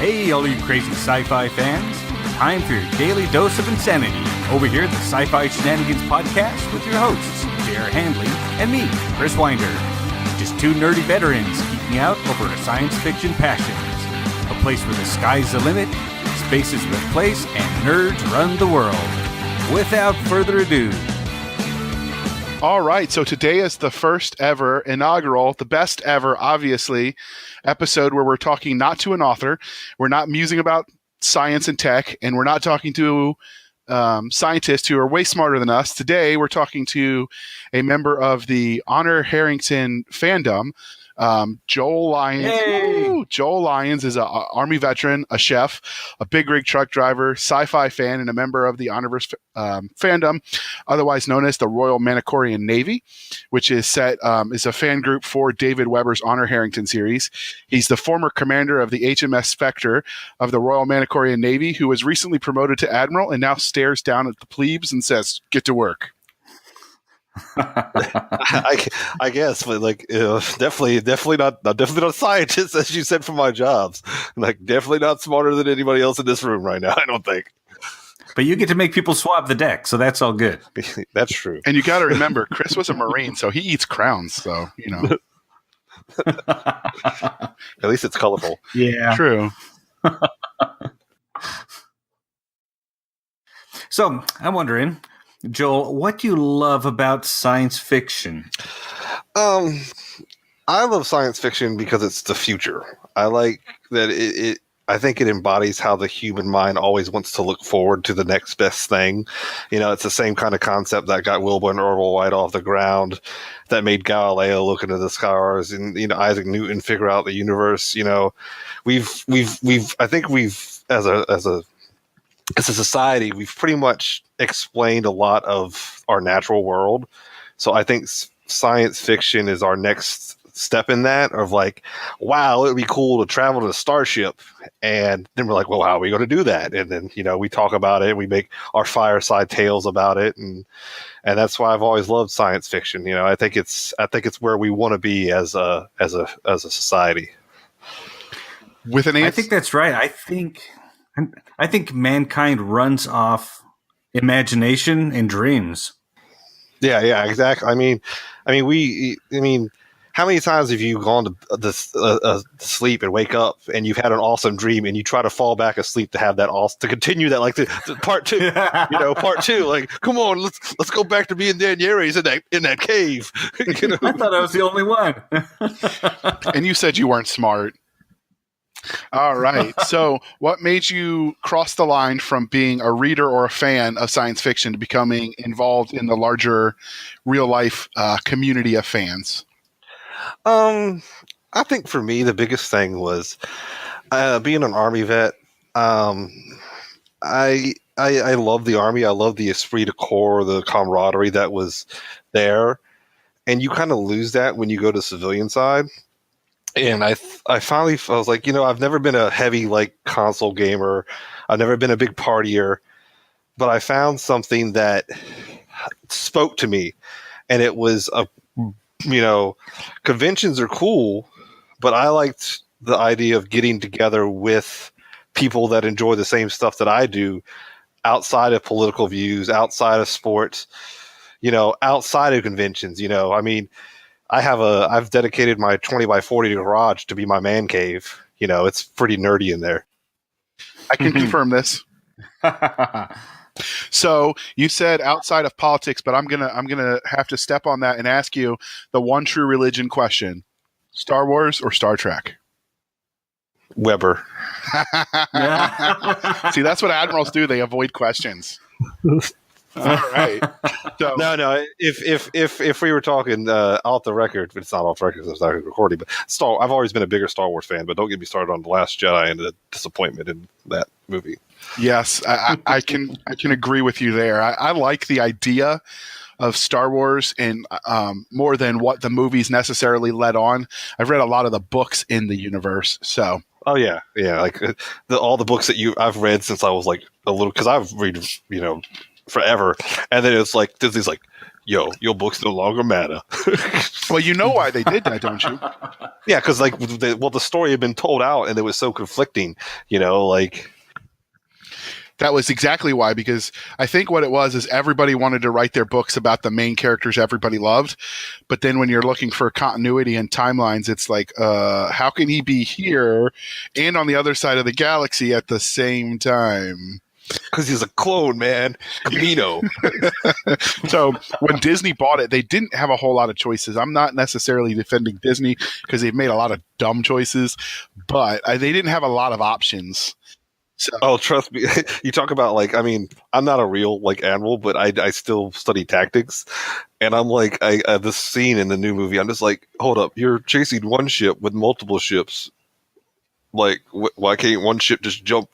Hey, all you crazy sci-fi fans. Time for your daily dose of insanity. Over here at the Sci-Fi Shenanigans podcast with your hosts, J.R. Handley and me, Chris Winder. Just two nerdy veterans geeking out over our science fiction passions. A place where the sky's the limit, space is the place, and nerds run the world. Without further ado. All right, so today is the first ever inaugural, the best ever, obviously, episode where we're talking not to an author, we're not musing about science and tech, and we're not talking to scientists who are way smarter than us. Today, we're talking to a member of the Honor Harrington fandom, Joel Lyons. Yay! Joel Lyons is an Army veteran, a chef, a big rig truck driver, sci-fi fan, and a member of the Honorverse fandom, otherwise known as the Royal Manicorean Navy, which is is a fan group for David Weber's Honor Harrington series. He's the former commander of the HMS Spectre of the Royal Manicorean Navy, who was recently promoted to admiral and now stares down at the plebes and says, "Get to work." I guess, but definitely not a scientist, as you said, for my jobs. Like, definitely not smarter than anybody else in this room right now, I don't think. But you get to make people swab the deck, so that's all good. That's true. And you got to remember, Chris was a Marine, so he eats crowns. So At least it's colorful. Yeah, true. So I'm wondering, Joel, what do you love about science fiction? I love science fiction because it's the future. I like that I think it embodies how the human mind always wants to look forward to the next best thing. It's the same kind of concept that got Wilbur and Orville White off the ground, that made Galileo look into the stars, and Isaac Newton figure out the universe. I think we've as a society, we've pretty much explained a lot of our natural world. So I think science fiction is our next step in that, of like, wow, it would be cool to travel to a starship. And then we're like, well, how are we going to do that? And then, we talk about it, we make our fireside tales about it. And that's why I've always loved science fiction. I think it's where we want to be as a society. With an answer. I think that's right. I think mankind runs off imagination and dreams. Yeah, exactly. I mean, how many times have you gone to sleep and wake up and you've had an awesome dream and you try to fall back asleep to have that to continue that, like the part two, part two, like, come on, let's go back to being Daenerys in that cave. I thought I was the only one. And you said you weren't smart. All right. So what made you cross the line from being a reader or a fan of science fiction to becoming involved in the larger real life community of fans? I think for me, the biggest thing was being an Army vet. I love the Army. I love the esprit de corps, the camaraderie that was there. And you kind of lose that when you go to the civilian side. And I was like, I've never been a heavy console gamer. I've never been a big partier, but I found something that spoke to me, and it was conventions are cool, but I liked the idea of getting together with people that enjoy the same stuff that I do, outside of political views, outside of sports, outside of conventions. I've dedicated my 20 by 40 garage to be my man cave. It's pretty nerdy in there. I can confirm this. So you said outside of politics, but I'm gonna have to step on that and ask you the one true religion question: Star Wars or Star Trek? Weber. See, that's what admirals do. They avoid questions. All right. So, no. If we were talking off the record, but it's not off the record because it's not recording. But I've always been a bigger Star Wars fan. But don't get me started on The Last Jedi and the disappointment in that movie. Yes, I can agree with you there. I like the idea of Star Wars and more than what the movies necessarily led on. I've read a lot of the books in the universe, so. Oh yeah, like all the books that I've read since I was like a little, because I've read forever, and then it's like there's these yo, your books no longer matter. Well, you know why they did that, don't you? Yeah, because like the story had been told out and it was so conflicting, like. That was exactly why, because I think what it was is everybody wanted to write their books about the main characters everybody loved. But then when you're looking for continuity and timelines, it's like, how can he be here and on the other side of the galaxy at the same time? Because he's a clone, man. Camino. So when Disney bought it, they didn't have a whole lot of choices. I'm not necessarily defending Disney because they've made a lot of dumb choices, but they didn't have a lot of options. So. Oh, trust me. You talk about I'm not a real admiral, but I still study tactics, and I'm like, this scene in the new movie, I'm just like, hold up, you're chasing one ship with multiple ships. Like, why can't one ship just jump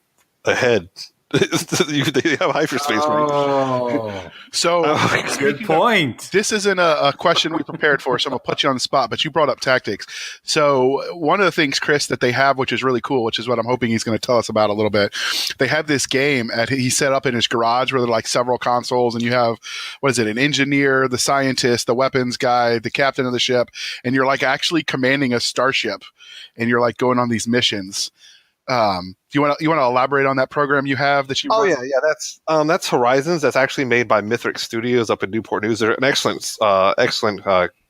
ahead? They have hyperspace. Oh, so good point. This isn't a question we prepared for, so I'm gonna put you on the spot. But you brought up tactics. So one of the things, Chris, that they have, which is really cool, which is what I'm hoping he's going to tell us about a little bit. They have this game he set up in his garage where there are like several consoles, and you have an engineer, the scientist, the weapons guy, the captain of the ship, and you're like actually commanding a starship, and you're like going on these missions. Do you want to elaborate on that program you have that you? Oh yeah, that's Horizons. That's actually made by Mythic Studios up in Newport News. They're an excellent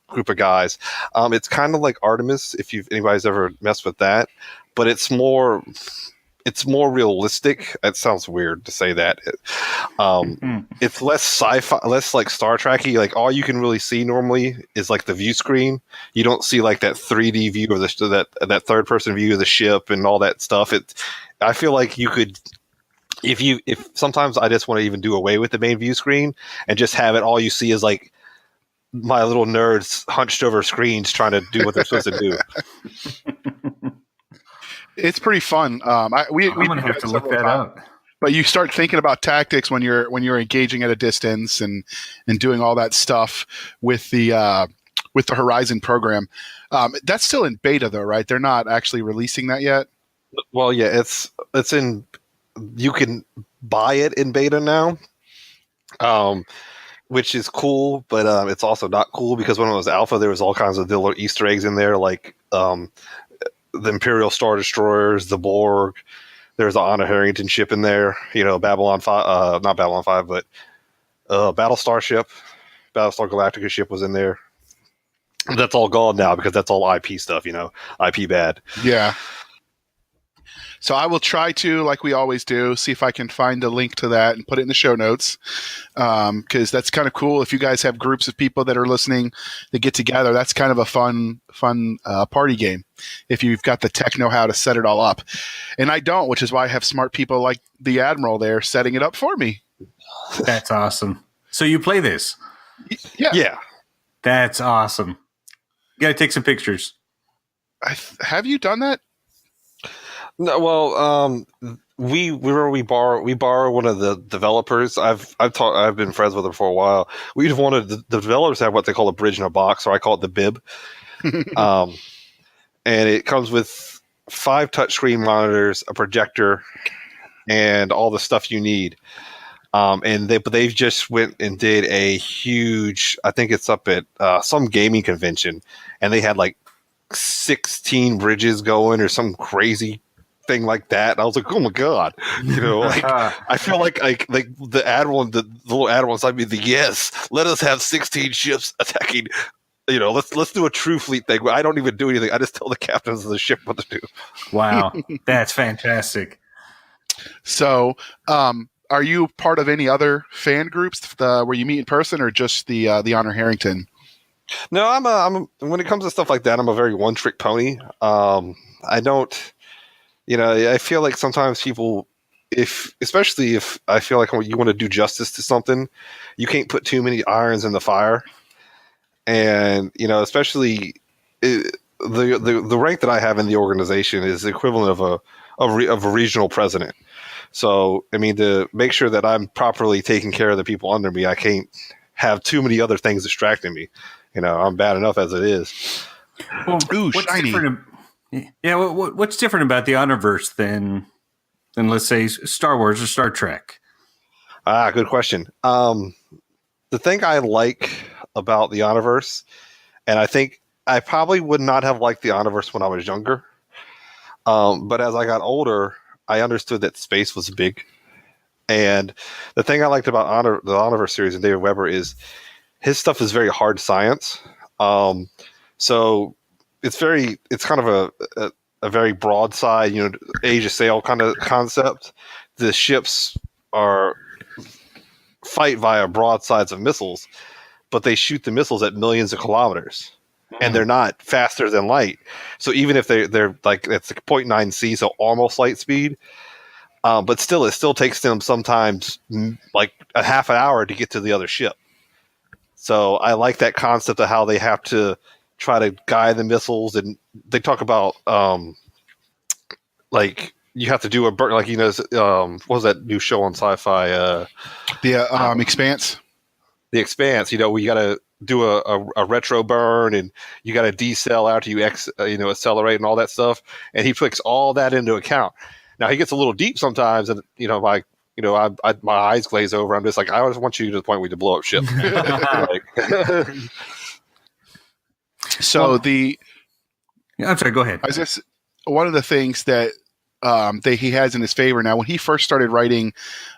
group of guys. It's kind of like Artemis, if anybody's ever messed with that, but it's more realistic. It sounds weird to say that. It's less sci-fi, less like Star Trek-y. Like all you can really see normally is like the view screen. You don't see like that 3D view of that third person view of the ship and all that stuff. I feel like you could, if sometimes I just want to even do away with the main view screen and just have it. All you see is like my little nerds hunched over screens trying to do what they're supposed to do. It's pretty fun. I'm gonna have to look that up. But you start thinking about tactics when you're engaging at a distance and doing all that stuff with the Horizon program. That's still in beta though, right? They're not actually releasing that yet. Well, yeah, it's in. You can buy it in beta now, which is cool, but it's also not cool because when it was alpha, there was all kinds of little Easter eggs in there, like the Imperial Star Destroyers, the Borg. There's the Anna Harrington ship in there. Babylon 5, not Babylon 5, but Battlestar Galactica ship was in there. That's all gone now because that's all IP stuff. IP bad. Yeah. So I will try to, like we always do, see if I can find a link to that and put it in the show notes, because that's kind of cool. If you guys have groups of people that are listening that get together, that's kind of a fun party game if you've got the tech know-how to set it all up. And I don't, which is why I have smart people like the Admiral there setting it up for me. That's awesome. So you play this? Yeah. That's awesome. You got to take some pictures. Have you done that? No, well, we borrow one of the developers. I've been friends with them for a while. We've wanted the developers have what they call a bridge in a box, or I call it the bib. And it comes with 5 touchscreen monitors, a projector, and all the stuff you need. And they've just went and did a huge. I think it's up at some gaming convention, and they had like 16 bridges going or some crazy thing like that. And I was like, oh my god, I feel like the Admiral and the little Admiral inside me. Yes, let us have 16 ships attacking. Let's do a true fleet thing. I don't even do anything. I just tell the captains of the ship what to do. Wow, that's fantastic. So, are you part of any other fan groups where you meet in person, or just the Honor Harrington? No, I'm when it comes to stuff like that, I'm a very one-trick pony. I don't. I feel like sometimes people, especially if I feel like you want to do justice to something, you can't put too many irons in the fire. And, especially the rank that I have in the organization is the equivalent of a regional president. So, to make sure that I'm properly taking care of the people under me, I can't have too many other things distracting me. I'm bad enough as it is. Well, Ooh, what's shiny. Different? Yeah, what's different about the Honorverse than let's say Star Wars or Star Trek? Good question. The thing I like about the Honorverse, and I think I probably would not have liked the Honorverse when I was younger. But as I got older, I understood that space was big. And the thing I liked about the Honorverse series and David Weber is his stuff is very hard science. So it's kind of a very broadside, age of sail kind of concept. The ships fight via broadsides of missiles, but they shoot the missiles at millions of kilometers. And they're not faster than light. So even if they're like, it's 0.9 C, so almost light speed, but still, it still takes them sometimes like a half an hour to get to the other ship. So I like that concept of how they have to try to guide the missiles. And they talk about, like, you have to do what was that new show on Sci-Fi? The Expanse. The Expanse, we got to do a retro burn, and you got to decel after you accelerate and all that stuff. And he puts all that into account. Now he gets a little deep sometimes, and my eyes glaze over. I'm just like, I just want you to the point where you blow up ship. I'm sorry. Go ahead. One of the things that he has in his favor now. When he first started writing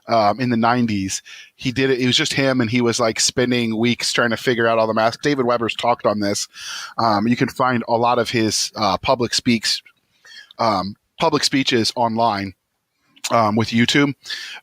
in the 90s, he did it. It was just him, and he was like spending weeks trying to figure out all the math. David Weber's talked on this. You can find a lot of his public speeches online with YouTube.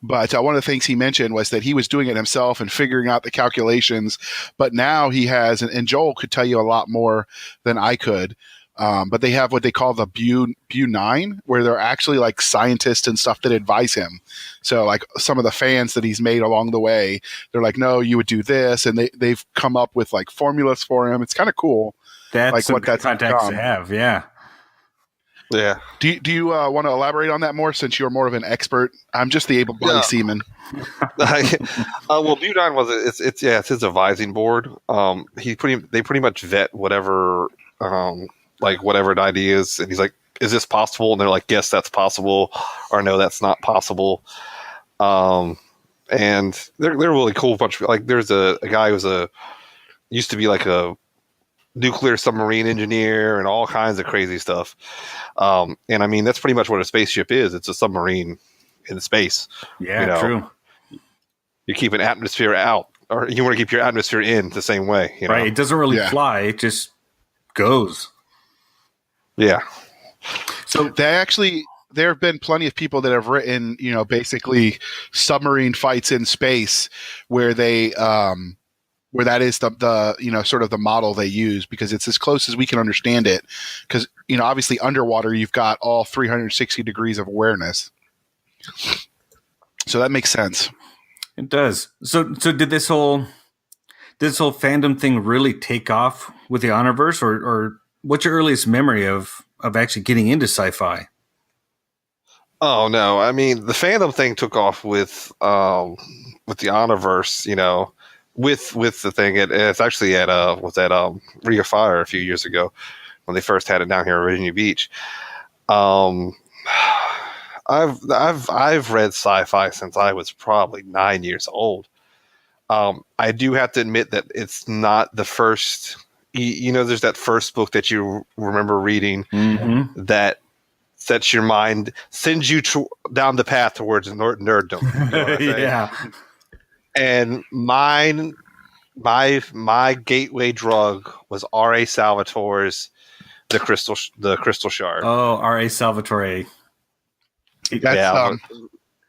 But one of the things he mentioned was that he was doing it himself and figuring out the calculations. But now he has, and Joel could tell you a lot more than I could. But they have what they call the Bu9, where they're actually like scientists and stuff that advise him. So like some of the fans that he's made along the way, they're like, no, you would do this. And they've come up with like formulas for him. It's kind of cool. That's like some good contacts to have. Yeah. Yeah. Do you want to elaborate on that more, since you're more of an expert? I'm just the able-bodied seaman. Well, Bu9 it's his advising board. They pretty much vet whatever whatever an idea is, and he's like, is this possible? And they're like, yes, that's possible, or no, that's not possible. And they're really cool bunch of, like, there's a guy who's used to be like a nuclear submarine engineer and all kinds of crazy stuff. And I mean, that's pretty much what a spaceship is. It's a submarine in space. Yeah, true. You keep an atmosphere out, or you want to keep your atmosphere in the same way. Right. It doesn't really fly. It just goes. Yeah. So there have been plenty of people that have written, basically submarine fights in space where they, where that is the sort of the model they use, because it's as close as we can understand it. Because, obviously underwater, you've got all 360 degrees of awareness. So that makes sense. It does. So did this whole fandom thing really take off with the Honorverse, or what's your earliest memory of actually getting into sci-fi? Oh no, I mean, the fandom thing took off with the Honorverse, with the thing. It's actually at Ring of Fire a few years ago when they first had it down here at Virginia Beach. I've read sci-fi since I was probably 9 years old. I do have to admit that it's not the first. There's that first book that you remember reading that sets your mind, sends you down the path towards nerddom. Yeah. And my gateway drug was R.A. Salvatore's The Crystal Shard. Oh, R.A. Salvatore. That's,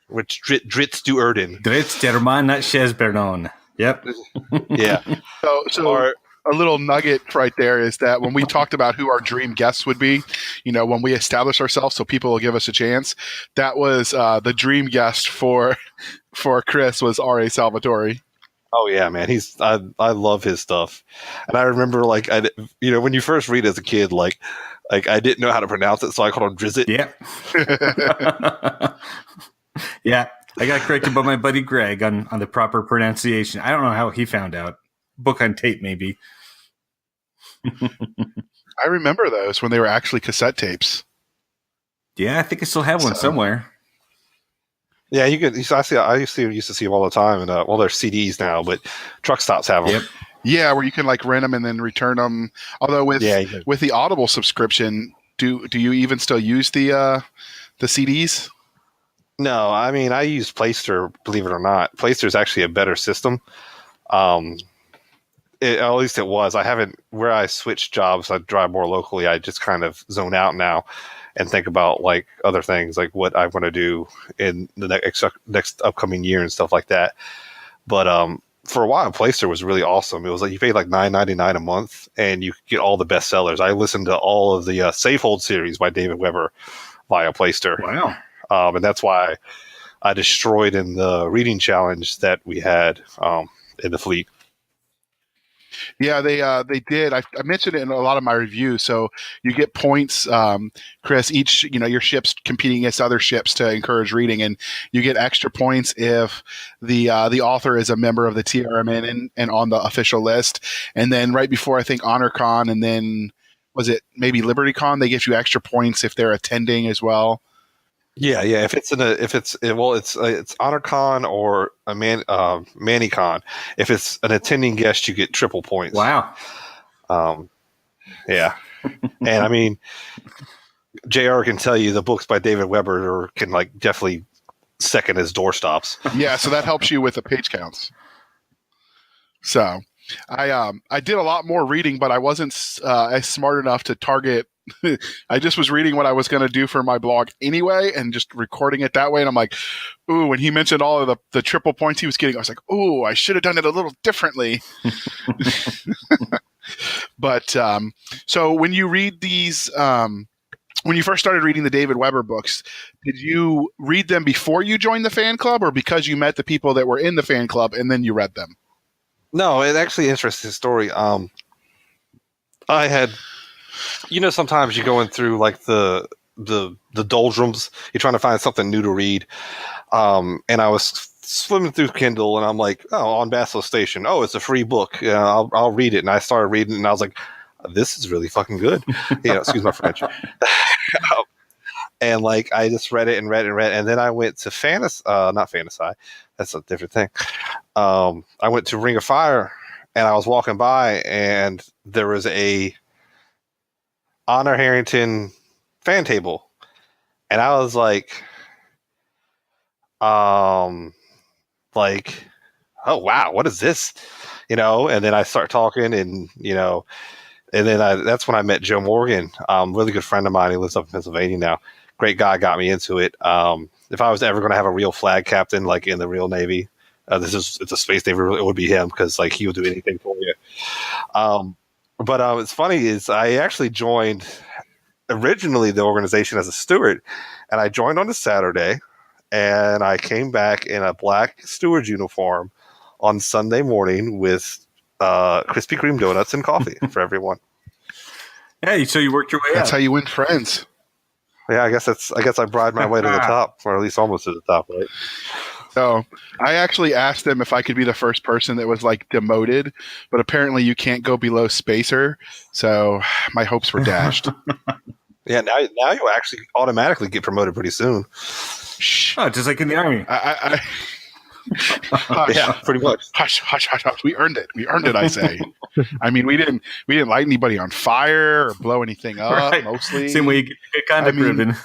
which Dritz du Erden. Dritz der Mann not Chesbernon. Yep. Yeah. So a little nugget right there is that when we talked about who our dream guests would be, when we establish ourselves so people will give us a chance, that was the dream guest for Chris was R.A. Salvatore. Oh yeah, man. I love his stuff. And I remember when you first read as a kid, like I didn't know how to pronounce it, so I called him Drizzt. Yeah. Yeah. I got corrected by my buddy Greg on the proper pronunciation. I don't know how he found out. Book on tape, maybe. I remember those when they were actually cassette tapes. Yeah, I think I still have one somewhere. Yeah, I used to see them all the time, and they're CDs now, but truck stops have them. Yeah, where you can like rent them and then return them. Although with the Audible subscription, do you even still use the CDs? No, I mean I use Playster. Believe it or not, Playster is actually a better system. At least it was. I haven't. Where I switched jobs, I drive more locally. I just kind of zone out now and think about like other things, like what I want to do in the next upcoming year and stuff like that. But for a while, Playster was really awesome. It was like you paid like $9.99 a month, and you could get all the bestsellers. I listened to all of the Safehold series by David Weber via Playster. Wow. And that's why I destroyed in the reading challenge that we had in the fleet. Yeah, they did. I mentioned it in a lot of my reviews. So you get points, Chris. Each your ship's competing against other ships to encourage reading, and you get extra points if the author is a member of the TRMN and on the official list. And then right before I think HonorCon, and then was it maybe LibertyCon? They give you extra points if they're attending as well. Yeah. If it's it's HonorCon or a ManiCon. If it's an attending guest, you get triple points. Wow. Yeah, and I mean, JR can tell you the books by David Weber can like definitely second as doorstops. Yeah, so that helps you with the page counts. So I did a lot more reading, but I wasn't smart enough to target. I just was reading what I was going to do for my blog anyway and just recording it that way. And I'm like, ooh, when he mentioned all of the triple points he was getting, I was like, ooh, I should have done it a little differently. But so when you read these, when you first started reading the David Weber books, did you read them before you joined the fan club or because you met the people that were in the fan club and then you read them? No, it actually interesting story. I had, sometimes you're going through like the doldrums. You're trying to find something new to read. And I was swimming through Kindle, and I'm like, oh, on Basilisk Station. Oh, it's a free book. I'll read it. And I started reading, and I was like, this is really fucking good. Excuse my French. And like I just read it, and then I went to not Fantasy. That's a different thing. I went to Ring of Fire, and I was walking by, and there was a Honor Harrington fan table, and I was like, oh wow, what is this? And then I start talking, and and then that's when I met Joe Morgan, really good friend of mine. He lives up in Pennsylvania now. Great guy, got me into it. If I was ever going to have a real flag captain, like in the real Navy, it's a space Navy, it would be him, because like he would do anything for you. But what's funny is I actually joined originally the organization as a steward, and I joined on a Saturday, and I came back in a black steward's uniform on Sunday morning with Krispy Kreme donuts and coffee for everyone. Yeah, so you worked your way up. That's how you win friends. Yeah, I guess I bribed my way to the top, or at least almost to the top, right? So I actually asked them if I could be the first person that was like demoted, but apparently you can't go below Spacer. So my hopes were dashed. Yeah, now you actually automatically get promoted pretty soon. Oh, just like in the Army. Hush. Yeah, pretty much. Hush. We earned it. I say. I mean, we didn't light anybody on fire or blow anything up. Right. Mostly, same way you get good conduct ribbon.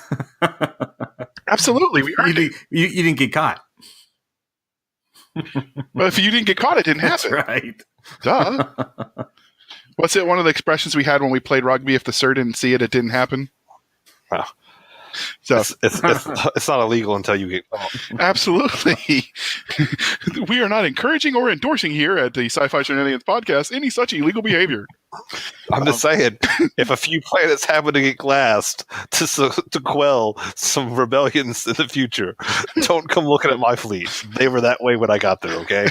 Absolutely, we earned it. You didn't get caught. Well, if you didn't get caught, it didn't happen. That's right. Duh. What's it? One of the expressions we had when we played rugby: if the sir didn't see it, it didn't happen. Wow. So it's not illegal until you get caught. Absolutely. We are not encouraging or endorsing here at the Sci-Fi Shenanigans podcast any such illegal behavior. I'm just saying, if a few planets happen to get glassed to quell some rebellions in the future, don't come looking at my fleet. They were that way when I got there, okay?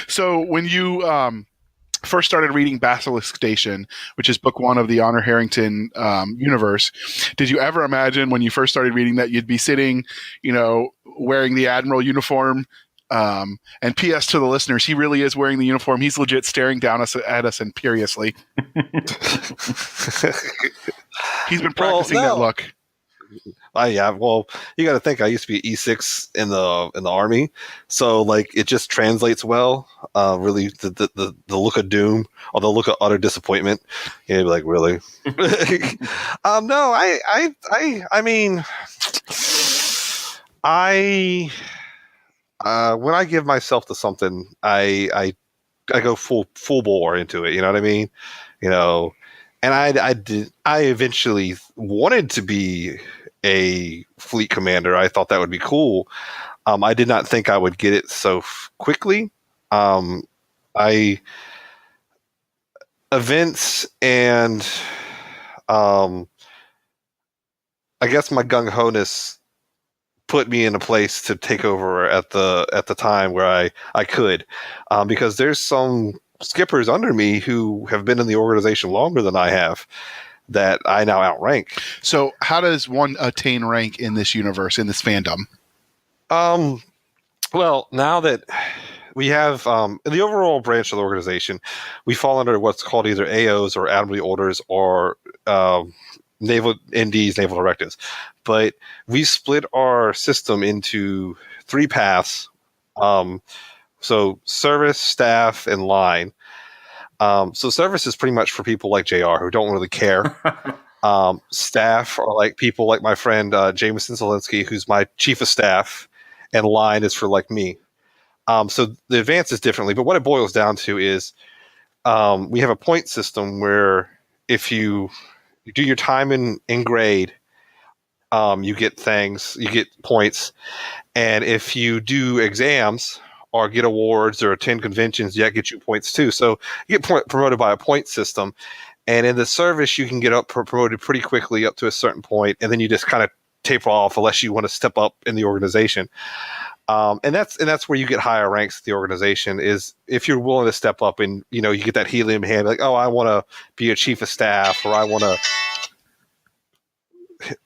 So when you first started reading Basilisk Station, which is book one of the Honor Harrington universe, did you ever imagine when you first started reading that you'd be sitting, wearing the Admiral uniform? And P.S. to the listeners, he really is wearing the uniform. He's legit staring down at us imperiously. He's been practicing that look. Well, you got to think. I used to be E6 in the Army, so like it just translates well. Really, the look of doom or the look of utter disappointment. You'd be like, really? No, I mean, when I give myself to something, I go full bore into it. You know what I mean? You know, and I eventually wanted to be a fleet commander. I thought that would be cool. I did not think I would get it so quickly. I events and I guess my gung ho-ness put me in a place to take over at the time where I could, because there's some skippers under me who have been in the organization longer than I have that I now outrank. So how does one attain rank in this universe, in this fandom? Well, now that we have in the overall branch of the organization, we fall under what's called either AOs or Admiralty Orders or Naval NDs, Naval Directives. But we split our system into 3 paths. So service, staff, and line. So service is pretty much for people like JR who don't really care. Staff are like people like my friend Jameson Zielinski, who's my chief of staff, and line is for like me. So the advance is differently, but what it boils down to is we have a point system where if you do your time in grade, you get points, and if you do exams or get awards or attend conventions, that gets you points too. So you get promoted by a point system. And in the service, you can get promoted pretty quickly up to a certain point, and then you just kind of taper off unless you want to step up in the organization. And that's where you get higher ranks in the organization, is if you're willing to step up and, you know, you get that helium hand, like, oh, I want to be a chief of staff, or I want to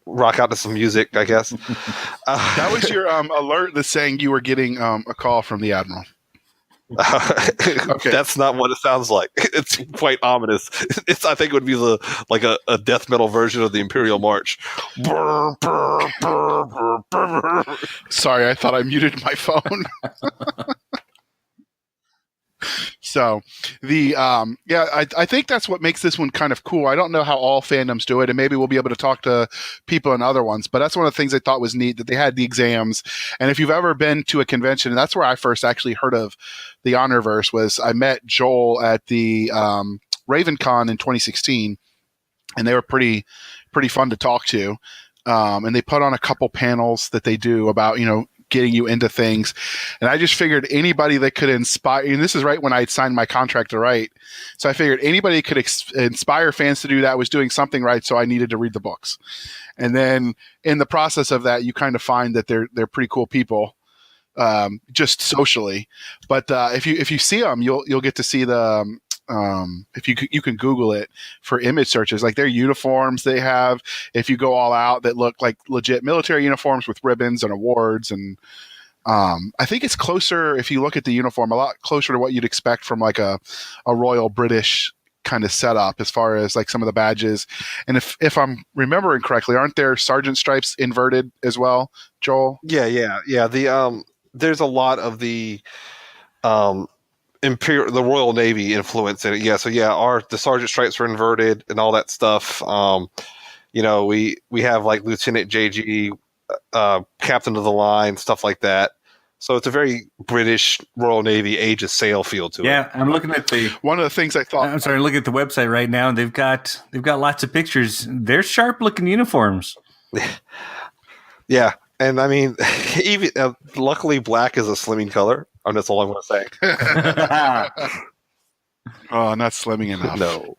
rock out to some music, I guess. That was your alert that's saying you were getting a call from the Admiral. Okay. That's not what it sounds like. It's quite ominous. I think it would be a death metal version of the Imperial March. Sorry, I thought I muted my phone. So I think that's what makes this one kind of cool. I don't know how all fandoms do it, and maybe we'll be able to talk to people in other ones, but that's one of the things I thought was neat, that they had the exams. And if you've ever been to a convention, and that's where I first actually heard of the Honorverse, was I met Joel at the RavenCon in 2016, and they were pretty fun to talk to. And they put on a couple panels that they do about, you know, getting you into things. And I just figured anybody that could inspire, and this is right when I signed my contract to write. So I figured anybody could inspire fans to do that was doing something right. So I needed to read the books. And then in the process of that, you kind of find that they're pretty cool people, just socially. But if you see them, you'll get to see the, if you can Google it for image searches, like their uniforms they have, if you go all out, that look like legit military uniforms with ribbons and awards. And I think it's closer, if you look at the uniform, a lot closer to what you'd expect from like a Royal British kind of setup, as far as like some of the badges. And if I'm remembering correctly, aren't there sergeant stripes inverted as well, Joel? Yeah. There's a lot of the the Royal Navy influence in it. Yeah. So yeah, the sergeant stripes are inverted and all that stuff. You know, we have like Lieutenant JG, Captain of the Line, stuff like that. So it's a very British Royal Navy Age of Sail feel to it. Yeah, I'm looking at one of the things I thought. I'm sorry, looking at the website right now, and they've got lots of pictures. They're sharp looking uniforms. Yeah, and I mean, even luckily, black is a slimming color. That's all I want to say. Oh, not slimming enough. No.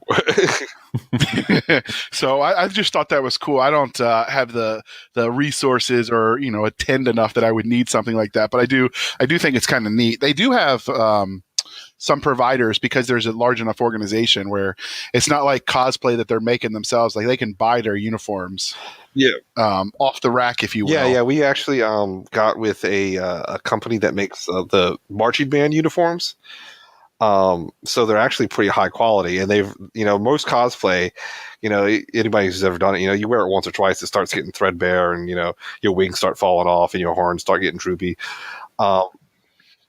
So I just thought that was cool. I don't have the resources or, you know, attend enough that I would need something like that. But I do think it's kind of neat. They do have some providers, because there's a large enough organization where it's not like cosplay that they're making themselves. Like they can buy their uniforms. Yeah. Off the rack, if you will. Yeah. We actually got with a company that makes the marching band uniforms. So they're actually pretty high quality, and they've, most cosplay, anybody who's ever done it, you wear it once or twice, it starts getting threadbare, and your wings start falling off, and your horns start getting droopy.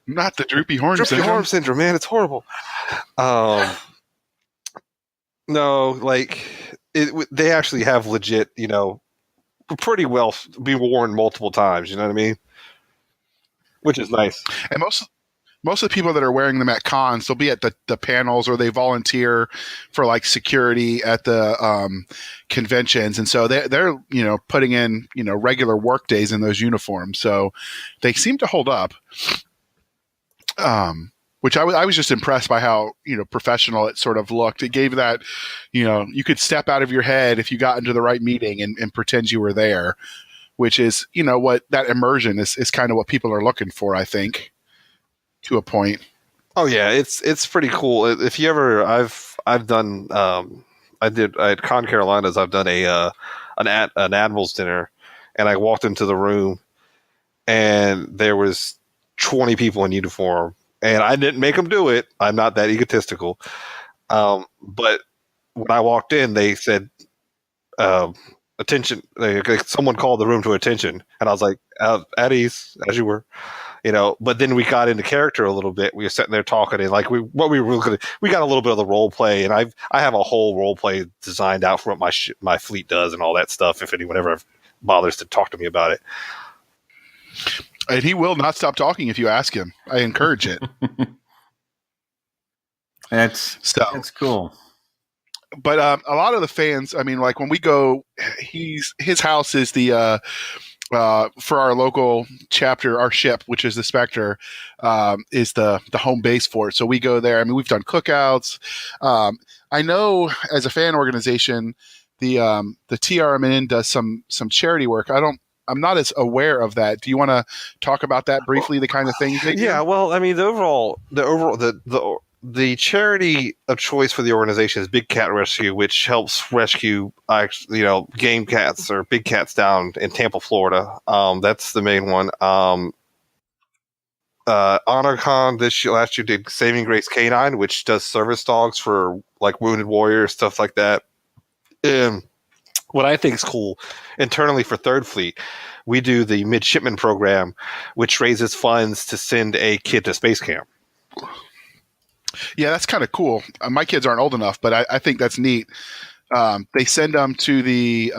Not the droopy horn Droopy syndrome. horn syndrome, man, it's horrible. No, like they actually have legit, pretty well be worn multiple times. You know what I mean? Which is nice. And most of the people that are wearing them at cons, they'll be at the panels, or they volunteer for like security at the conventions, and so they're putting in regular work days in those uniforms, so they seem to hold up. Which I was just impressed by how professional it sort of looked. It gave that you could step out of your head if you got into the right meeting and pretend you were there, which is what that immersion is kind of what people are looking for, I think. To a point. Oh yeah, it's pretty cool. If you ever, I've done, at Con Carolinas, I've done an admiral's dinner, and I walked into the room, and there was 20 people in uniform, and I didn't make them do it. I'm not that egotistical, but when I walked in, they said, "Attention!" Someone called the room to attention, and I was like, "At ease, as you were." But then we got into character a little bit. We were sitting there talking, and like we got a little bit of the role play, and I have a whole role play designed out for what my fleet does and all that stuff. If anyone ever bothers to talk to me about it, and he will not stop talking if you ask him. I encourage it. That's cool. But a lot of the fans, I mean, like when we go, his house is the for our local chapter, our ship, which is the Spectre, is the home base for it. So we go there. I mean, we've done cookouts. I know as a fan organization, the TRMN does some charity work. I'm not as aware of that. Do you want to talk about that briefly? The kind of things they do? Yeah. Well, I mean, the charity of choice for the organization is Big Cat Rescue, which helps rescue, game cats or big cats down in Tampa, Florida. That's the main one. HonorCon last year did Saving Grace Canine, which does service dogs for like wounded warriors, stuff like that. What I think is cool internally for Third Fleet, we do the Midshipman program, which raises funds to send a kid to space camp. Yeah, that's kind of cool. My kids aren't old enough, but I think that's neat. They send them to the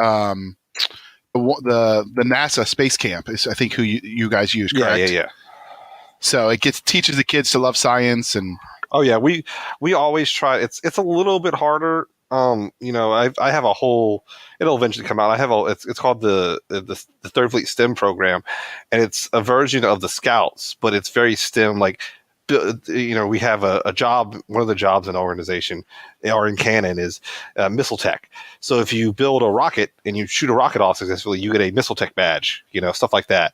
NASA space camp is I think who you guys use, correct? Yeah. So it teaches the kids to love science and. Oh yeah, we always try. It's a little bit harder. I have a whole. It'll eventually come out. It's called the Third Fleet STEM program, and it's a version of the Scouts, but it's very STEM. Like, we have a job. One of the jobs in our organization, or in canon, is missile tech. So if you build a rocket and you shoot a rocket off successfully, you get a missile tech badge. Stuff like that.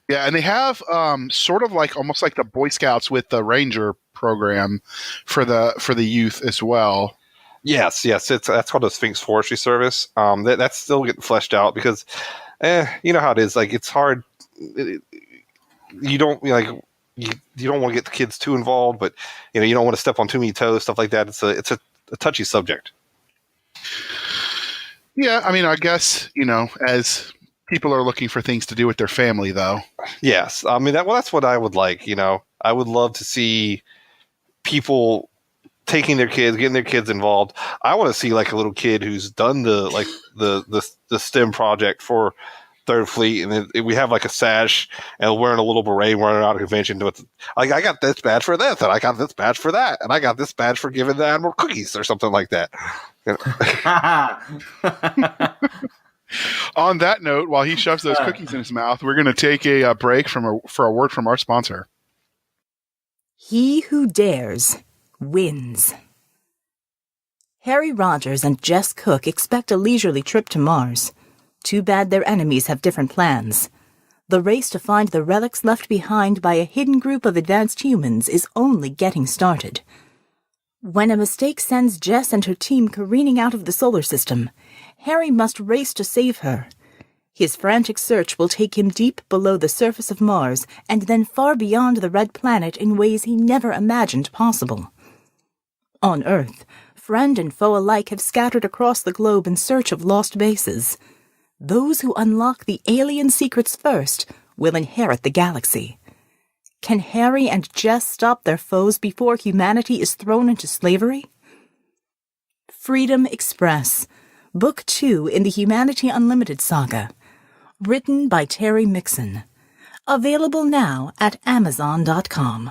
Yeah, and they have sort of like almost like the Boy Scouts with the Ranger program for the youth as well. Yes, that's called the Sphinx Forestry Service. That's still getting fleshed out because, you know how it is. Like it's hard. You don't you don't want to get the kids too involved, but you don't want to step on too many toes, stuff like that. It's a touchy subject. Yeah, I mean, I guess as people are looking for things to do with their family, though. Yes, I mean that's what I would like. I would love to see people taking their kids, getting their kids involved. I want to see like a little kid who's done the STEM project for Third Fleet, and then we have like a sash and wearing a little beret, running out of convention. I got this badge for this, and I got this badge for that, and I got this badge for giving the Admiral cookies or something like that. On that note, while he shoves those cookies in his mouth, we're going to take a break for a word from our sponsor. He who dares wins. Harry Rogers and Jess Cook expect a leisurely trip to Mars. Too bad their enemies have different plans. The race to find the relics left behind by a hidden group of advanced humans is only getting started. When a mistake sends Jess and her team careening out of the solar system, Harry must race to save her. His frantic search will take him deep below the surface of Mars and then far beyond the Red Planet in ways he never imagined possible. On Earth, friend and foe alike have scattered across the globe in search of lost bases. Those who unlock the alien secrets first will inherit the galaxy. Can Harry and Jess stop their foes before humanity is thrown into slavery? Freedom Express, Book 2 in the Humanity Unlimited saga. Written by Terry Mixon. Available now at Amazon.com.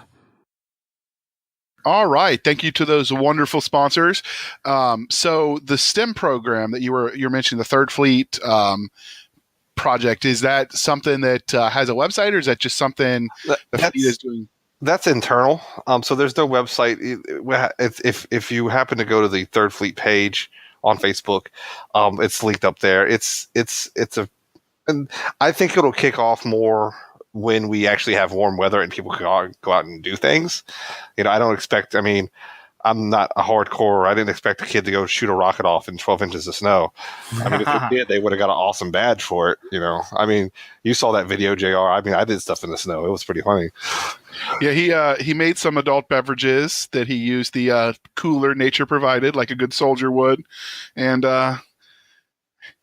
All right. Thank you to those wonderful sponsors. So the STEM program that you're mentioning, the Third Fleet project, is that something that has a website, or is that just something the fleet is doing? That's internal. So there's no website. If you happen to go to the Third Fleet page on Facebook, it's linked up there. And I think it'll kick off more when we actually have warm weather and people can go out and do things. I don't expect, I'm not a hardcore. I didn't expect a kid to go shoot a rocket off in 12 inches of snow. If they did, they would have got an awesome badge for it. You saw that video, JR. I did stuff in the snow. It was pretty funny. Yeah, he made some adult beverages that he used the cooler nature provided, like a good soldier would, and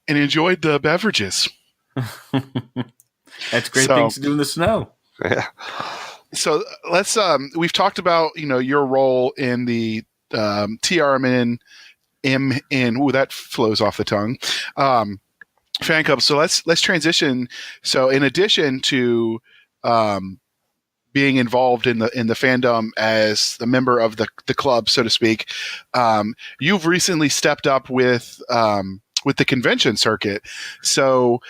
enjoyed the beverages. That's great things to do in the snow. Yeah. So let's we've talked about your role in the TRMN ooh, that flows off the tongue. Fan club. So let's transition. So in addition to being involved in the fandom as a member of the club, so to speak, you've recently stepped up with the convention circuit. So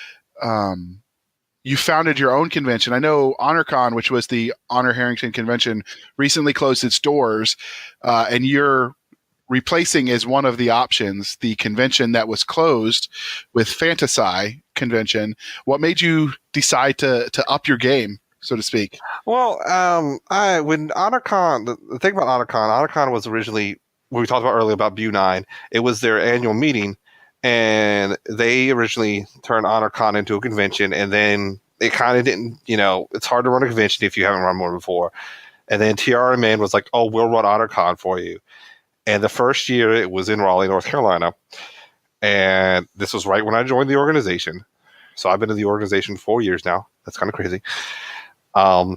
you founded your own convention. I know HonorCon, which was the Honor Harrington convention, recently closed its doors, and you're replacing as one of the options the convention that was closed with Fantasy Convention. What made you decide to up your game, so to speak? Well, when HonorCon, the thing about HonorCon was originally, what we talked about earlier about Bu9, it was their annual meeting. And they originally turned HonorCon into a convention, and then it kind of didn't, it's hard to run a convention if you haven't run one before. And then TRMN was like, oh, we'll run HonorCon for you. And the first year it was in Raleigh, North Carolina. And this was right when I joined the organization. So I've been in the organization 4 years now. That's kind of crazy. I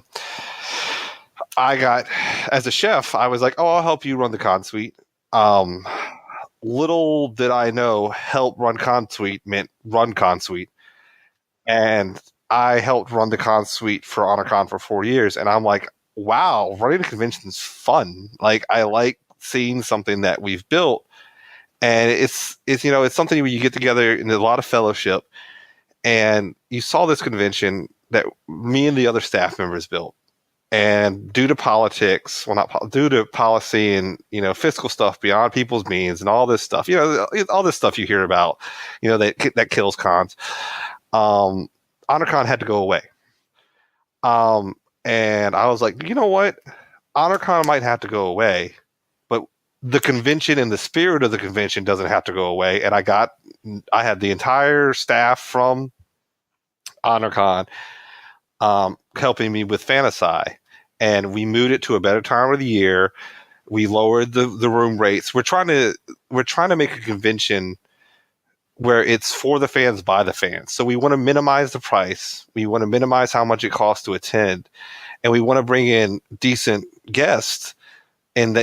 got, as a chef, I was like, oh, I'll help you run the con suite. Little did I know, help run con suite meant run con suite. And I helped run the con suite for HonorCon for 4 years. And I'm like, wow, running a convention is fun. Like, I like seeing something that we've built. And it's something where you get together in a lot of fellowship. And you saw this convention that me and the other staff members built. And due to politics, due to policy and, fiscal stuff beyond people's means and all this stuff, all this stuff you hear about, that kills cons, HonorCon had to go away. And I was like, you know what? HonorCon might have to go away, but the convention and the spirit of the convention doesn't have to go away. And I had the entire staff from HonorCon helping me with Fantasy. And we moved it to a better time of the year. We lowered the room rates. We're trying to make a convention where it's for the fans by the fans. So we want to minimize the price. We want to minimize how much it costs to attend, and we want to bring in decent guests and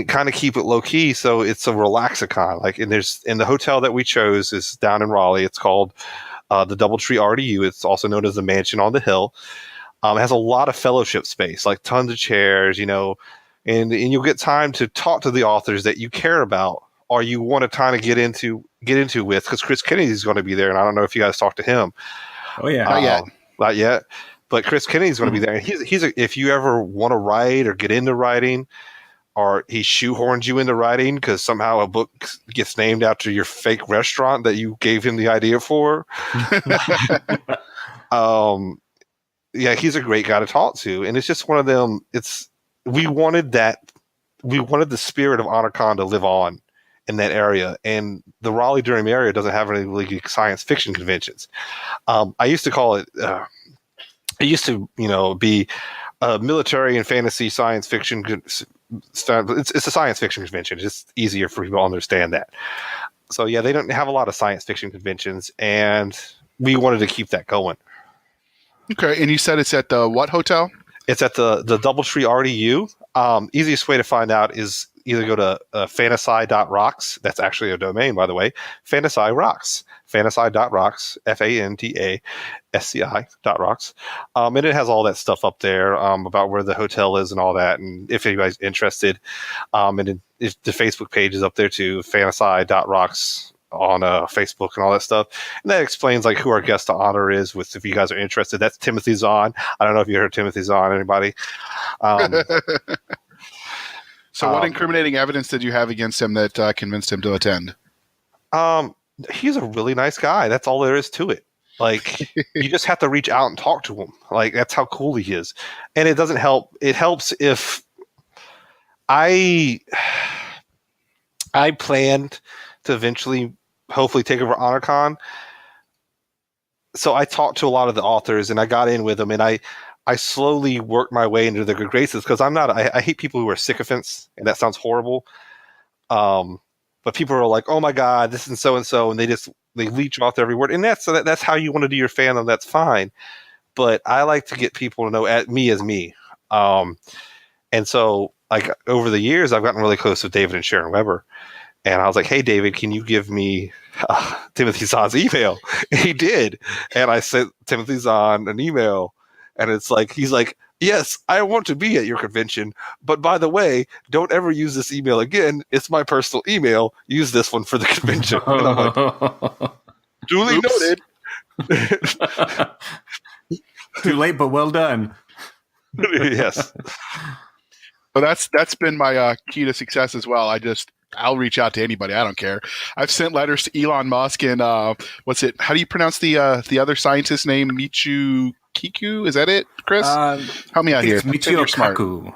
kind of keep it low key. So it's a relaxicon. And the hotel that we chose is down in Raleigh. It's called the Doubletree RDU. It's also known as the Mansion on the Hill. It has a lot of fellowship space, like tons of chairs, and you'll get time to talk to the authors that you care about or you want to kind of get into with, because Chris Kennedy is going to be there, and I don't know if you guys talked to him. Oh yeah, not yet. But Chris Kennedy is going to be there, and if you ever want to write or get into writing, or he shoehorns you into writing because somehow a book gets named after your fake restaurant that you gave him the idea for. Yeah, he's a great guy to talk to, and it's just one of them. We wanted the spirit of HonorCon to live on in that area, and the Raleigh-Durham area doesn't have any really good science fiction conventions. I used to call it. It used to, be a military and fantasy science fiction. It's a science fiction convention. It's just easier for people to understand that. So yeah, they don't have a lot of science fiction conventions, and we wanted to keep that going. Okay, and you said it's at the what hotel? It's at the Doubletree RDU. Easiest way to find out is either go to fantasy.rocks. That's actually a domain, by the way. Fantasy Rocks. Fantasy.rocks. FANTASCI.rocks. And it has all that stuff up there about where the hotel is and all that. And if anybody's interested, and if the Facebook page is up there too, fantasy.rocks on Facebook and all that stuff. And that explains like who our guest of honor is with, if you guys are interested. That's Timothy Zahn. I don't know if you heard Timothy Zahn, anybody. So what incriminating evidence did you have against him that convinced him to attend? He's a really nice guy. That's all there is to it. Like, you just have to reach out and talk to him. Like, that's how cool he is. And it doesn't help. It helps if I planned to eventually hopefully take over HonorCon. So I talked to a lot of the authors and I got in with them, and I slowly worked my way into their good graces, because I hate people who are sycophants, and that sounds horrible. But people are like, oh my God, this is so-and-so, and they leech off every word. And that's how you want to do your fandom. That's fine. But I like to get people to know me as me. And so like over the years, I've gotten really close with David and Sharon Weber. And I was like, hey, David, can you give me Timothy Zahn's email? And he did. And I sent Timothy Zahn an email. And it's like, he's like, yes, I want to be at your convention. But by the way, don't ever use this email again. It's my personal email. Use this one for the convention. And I'm like, duly noted. Too late, but well done. Yes. Well, that's been my key to success as well. I'll reach out to anybody. I don't care. I've sent letters to Elon Musk and how do you pronounce the other scientist's name? Michio Kaku? Is that it, Chris? Help me out here. Michio Kaku.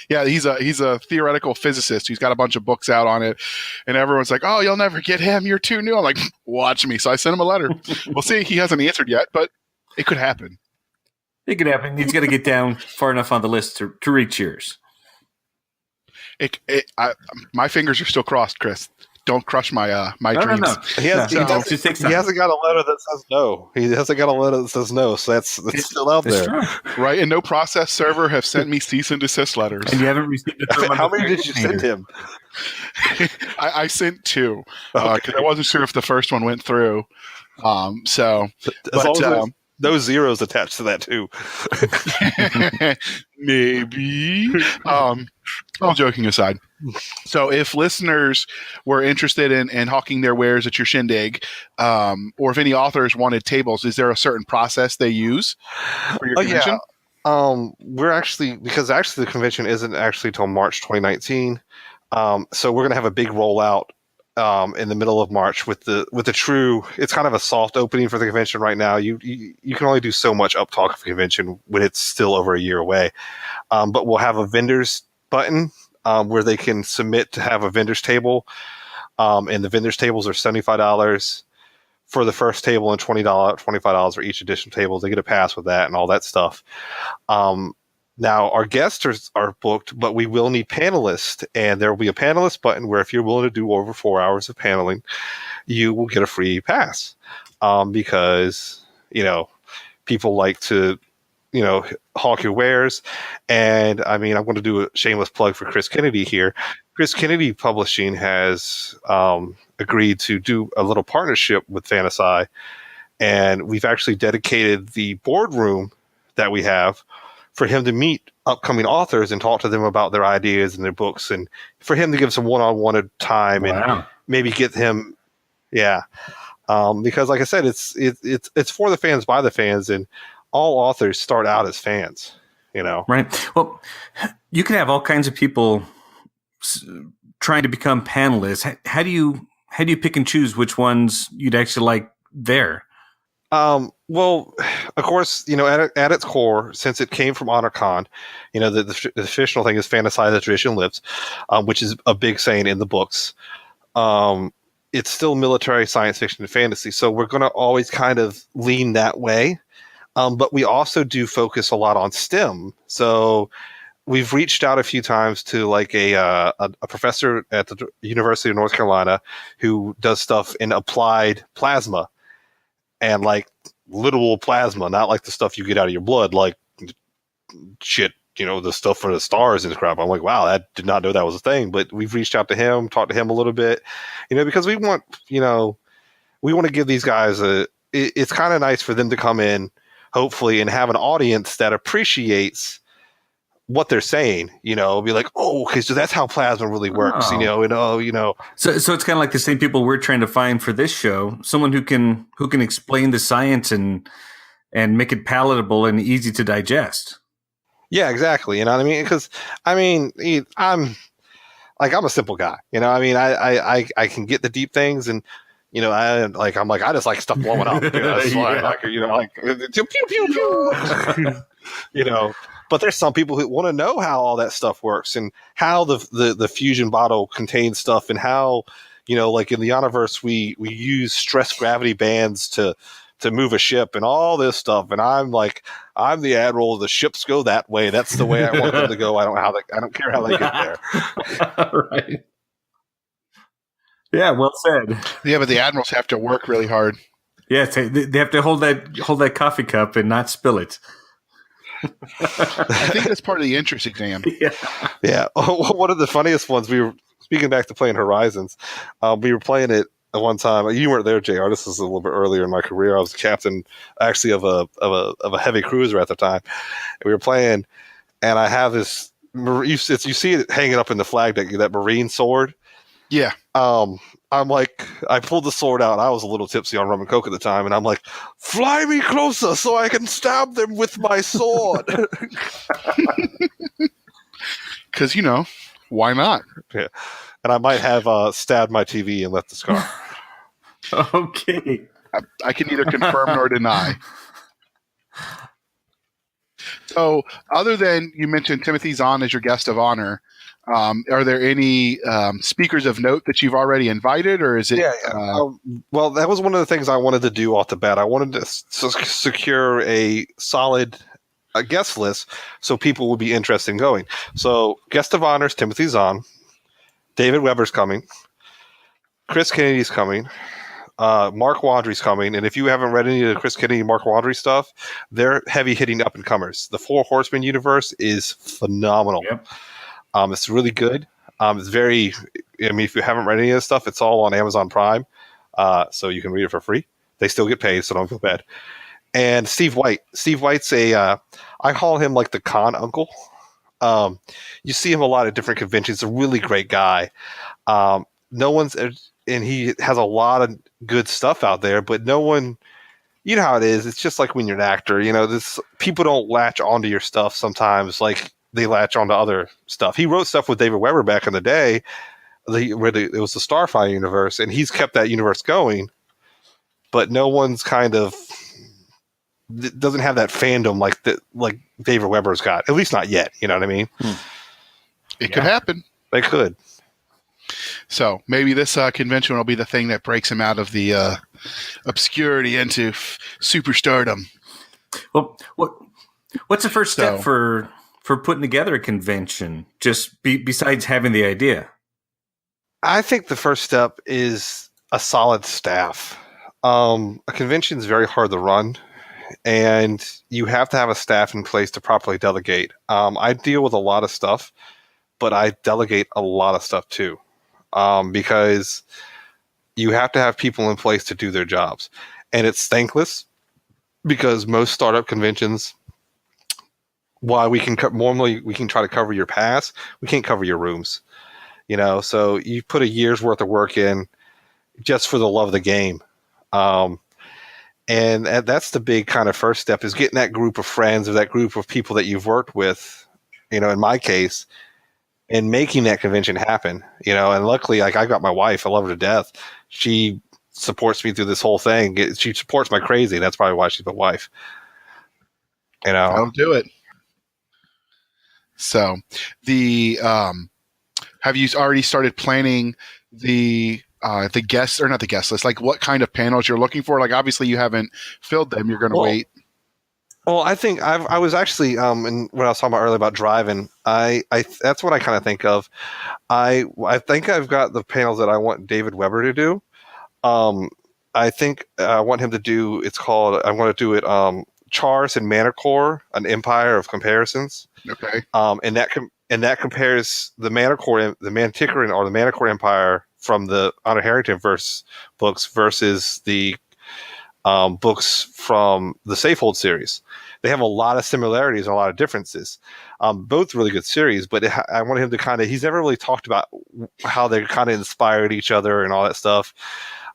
Yeah, he's a theoretical physicist. He's got a bunch of books out on it, and everyone's like, "Oh, you'll never get him. You're too new." I'm like, "Watch me." So I sent him a letter. We'll see. He hasn't answered yet, but it could happen. It could happen. He's got to get down far enough on the list to reach yours. My fingers are still crossed, Chris. Don't crush my dreams. No. He hasn't got a letter that says no. He hasn't got a letter that says no, so that's still out there. True. Right? And no process server have sent me cease and desist letters. And you haven't received it. How many did you send him? I sent 2 because I wasn't sure if the first one went through. No zeros attached to that too. Maybe. All joking aside. So if listeners were interested in hawking their wares at your shindig, or if any authors wanted tables, is there a certain process they use for your convention? Yeah. Because the convention isn't actually till March 2019. So we're going to have a big rollout in the middle of March with the true. It's kind of a soft opening for the convention right now. You can only do so much uptalk of the convention when it's still over a year away. But we'll have a vendors button where they can submit to have a vendors table, and the vendors tables are $75 for the first table and $25 for each additional table. They get a pass with that and all that stuff. Now, our guests are booked, but we will need panelists, and there will be a panelist button where if you're willing to do over 4 hours of paneling, you will get a free pass, because, people like to, hawk your wares. And, I mean, I'm going to do a shameless plug for Chris Kennedy here. Chris Kennedy Publishing has agreed to do a little partnership with Fantasy, and we've actually dedicated the boardroom that we have for him to meet upcoming authors and talk to them about their ideas and their books, and for him to give some one-on-one time and maybe get him. Yeah. Because like I said, it's for the fans, by the fans, and all authors start out as fans, Right. Well, you can have all kinds of people trying to become panelists. How do you pick and choose which ones you'd actually like there? Well, of course, at its core, since it came from HonorCon, the traditional thing is fantasize the tradition lives, which is a big saying in the books. It's still military, science fiction, and fantasy, so we're going to always kind of lean that way. But we also do focus a lot on STEM. So we've reached out a few times to like a professor at the University of North Carolina who does stuff in applied plasma. And like literal plasma, not like the stuff you get out of your blood, like shit, the stuff for the stars and crap. I'm like, wow, I did not know that was a thing. But we've reached out to him, talked to him a little bit, because we want to give these guys it's kind of nice for them to come in, hopefully, and have an audience that appreciates what they're saying, be like, oh, okay, so that's how plasma really works, So it's kind of like the same people we're trying to find for this show, someone who can explain the science and make it palatable and easy to digest. Yeah, exactly. You know what I mean? Because I'm a simple guy. I can get the deep things, and I just like stuff blowing up. That's why pew pew pew. But there's some people who want to know how all that stuff works and how the fusion bottle contains stuff and how, like in the Universe, we use stress gravity bands to move a ship and all this stuff. And I'm the admiral. The ships go that way. That's the way I want them to go. I don't care how they get there. Right. Yeah, well said. Yeah, but the admirals have to work really hard. Yeah, they have to hold that coffee cup and not spill it. I think that's part of the entrance exam. Yeah. One of the funniest ones, we were speaking back to playing Horizons. We were playing it at one time. You weren't there, JR. This was a little bit earlier in my career. I was the captain, actually, of a heavy cruiser at the time. And we were playing, and I have this. You see it hanging up in the flag deck, that Marine sword. Yeah. I'm like, I pulled the sword out. I was a little tipsy on rum and coke at the time, and I'm like, fly me closer so I can stab them with my sword. Because, why not? Yeah. And I might have stabbed my TV and left the scar. Okay. I can neither confirm nor deny. So, other than you mentioned Timothy Zahn as your guest of honor, are there any speakers of note that you've already invited, or is it? Well, that was one of the things I wanted to do off the bat. I wanted to secure a solid guest list so people would be interested in going. So, guest of honors: Timothy Zahn, David Weber's coming, Chris Kennedy's coming, Mark Wandry's coming. And if you haven't read any of the Chris Kennedy, Mark Wandry stuff, they're heavy hitting up and comers. The Four Horsemen universe is phenomenal. Yep. It's really good. It's very, if you haven't read any of this stuff, it's all on Amazon Prime. So you can read it for free. They still get paid, so don't feel bad. And Steve White. Steve White's I call him like the con uncle. You see him a lot at different conventions. A really great guy. And he has a lot of good stuff out there, but no one, you know how it is. It's just like when you're an actor, people don't latch onto your stuff sometimes. Like, they latch onto other stuff. He wrote stuff with David Weber back in the day, it was the Starfire universe, and he's kept that universe going, but no one's doesn't have that fandom like David Weber's got, at least not yet. You know what I mean? It could happen. They could. So maybe this convention will be the thing that breaks him out of the obscurity into superstardom. Well, what's the first step for putting together a convention, just besides having the idea? I think the first step is a solid staff. A convention is very hard to run, and you have to have a staff in place to properly delegate. I deal with a lot of stuff, but I delegate a lot of stuff too, because you have to have people in place to do their jobs. And it's thankless because most startup conventions, while we can normally we can try to cover your pass, we can't cover your rooms. So you put a year's worth of work in just for the love of the game. And that's the big kind of first step, is getting that group of friends or that group of people that you've worked with, in my case, and making that convention happen, and luckily, like, I got my wife, I love her to death. She supports me through this whole thing. She supports my crazy. That's probably why she's my wife. You know, I'll do it. So, have you already started planning the guests, or not the guest list? Like, what kind of panels you're looking for? Like, obviously, you haven't filled them. You're going to wait. Well, I think I was actually, and when I was talking about earlier about driving, I that's what I kind of think of. I think I've got the panels that I want David Weber to do. I think I want him to do. I want to do it. Charles and Manticore, an empire of comparisons. Okay. And that compares the Manticore, the Manticoran or the Manticore Empire from the Honor Harrington books versus the books from the Safehold series. They have a lot of similarities and a lot of differences. Both really good series, but I want him to he's never really talked about how they kind of inspired each other and all that stuff.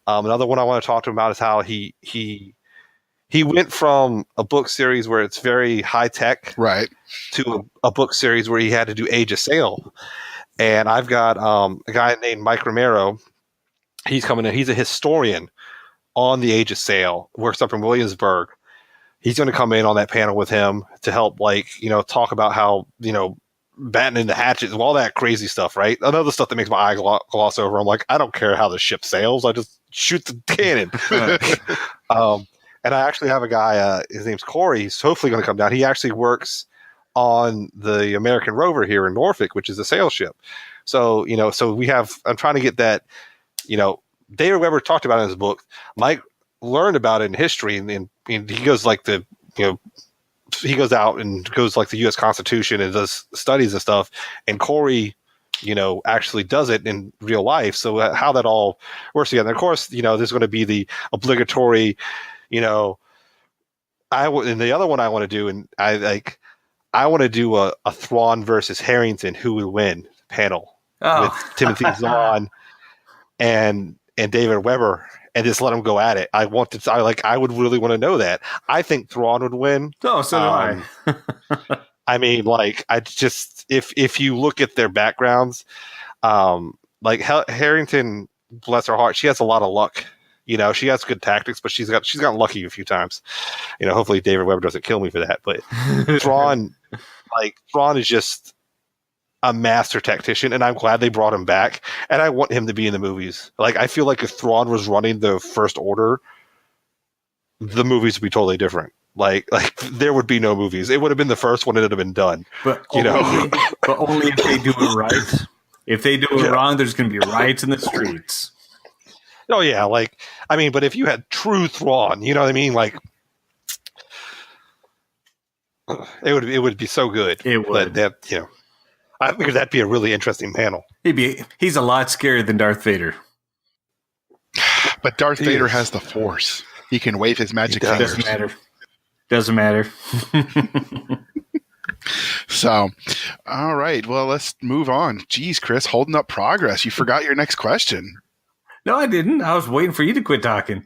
Another one I want to talk to him about is how he went from a book series where it's very high tech, right, to a book series where he had to do Age of Sail. And I've got a guy named Mike Romero. He's coming in. He's a historian on the Age of Sail, works up in Williamsburg. He's going to come in on that panel with him to help, talk about how, battening the hatches, all that crazy stuff, right? Another stuff that makes my eye gloss over. I'm like, I don't care how the ship sails. I just shoot the cannon. And I actually have a guy, his name's Corey. He's hopefully going to come down. He actually works on the American Rover here in Norfolk, which is a sail ship. So, I'm trying to get that, David Weber talked about it in his book. Mike learned about it in history, and he goes he goes out and goes like the U.S. Constitution and does studies and stuff. And Corey, actually does it in real life. So how that all works together. And of course, there's going to be the obligatory, and the other one I want to do, and I want to do a Thrawn versus Harrington, who would win panel with Timothy Zahn and David Weber, and just let them go at it. I would really want to know that. I think Thrawn would win. Oh, so do I. I mean, if you look at their backgrounds, Harrington, bless her heart, she has a lot of luck. She has good tactics, but she's gotten lucky a few times. Hopefully David Weber doesn't kill me for that. But Thrawn is just a master tactician, and I'm glad they brought him back. And I want him to be in the movies. I feel like if Thrawn was running the First Order, the movies would be totally different. There would be no movies. It would have been the first one, and it would have been done. But only if they do it right. If they do it wrong, there's going to be riots in the streets. Oh yeah, but if you had true Thrawn, you know what I mean? It would be so good. It would. I figured that'd be a really interesting panel. He's a lot scarier than Darth Vader. But Darth Vader has the Force. He can wave his magic fingers. Doesn't matter. So, all right. Well, let's move on. Geez, Chris, holding up progress. You forgot your next question. No, I didn't. I was waiting for you to quit talking.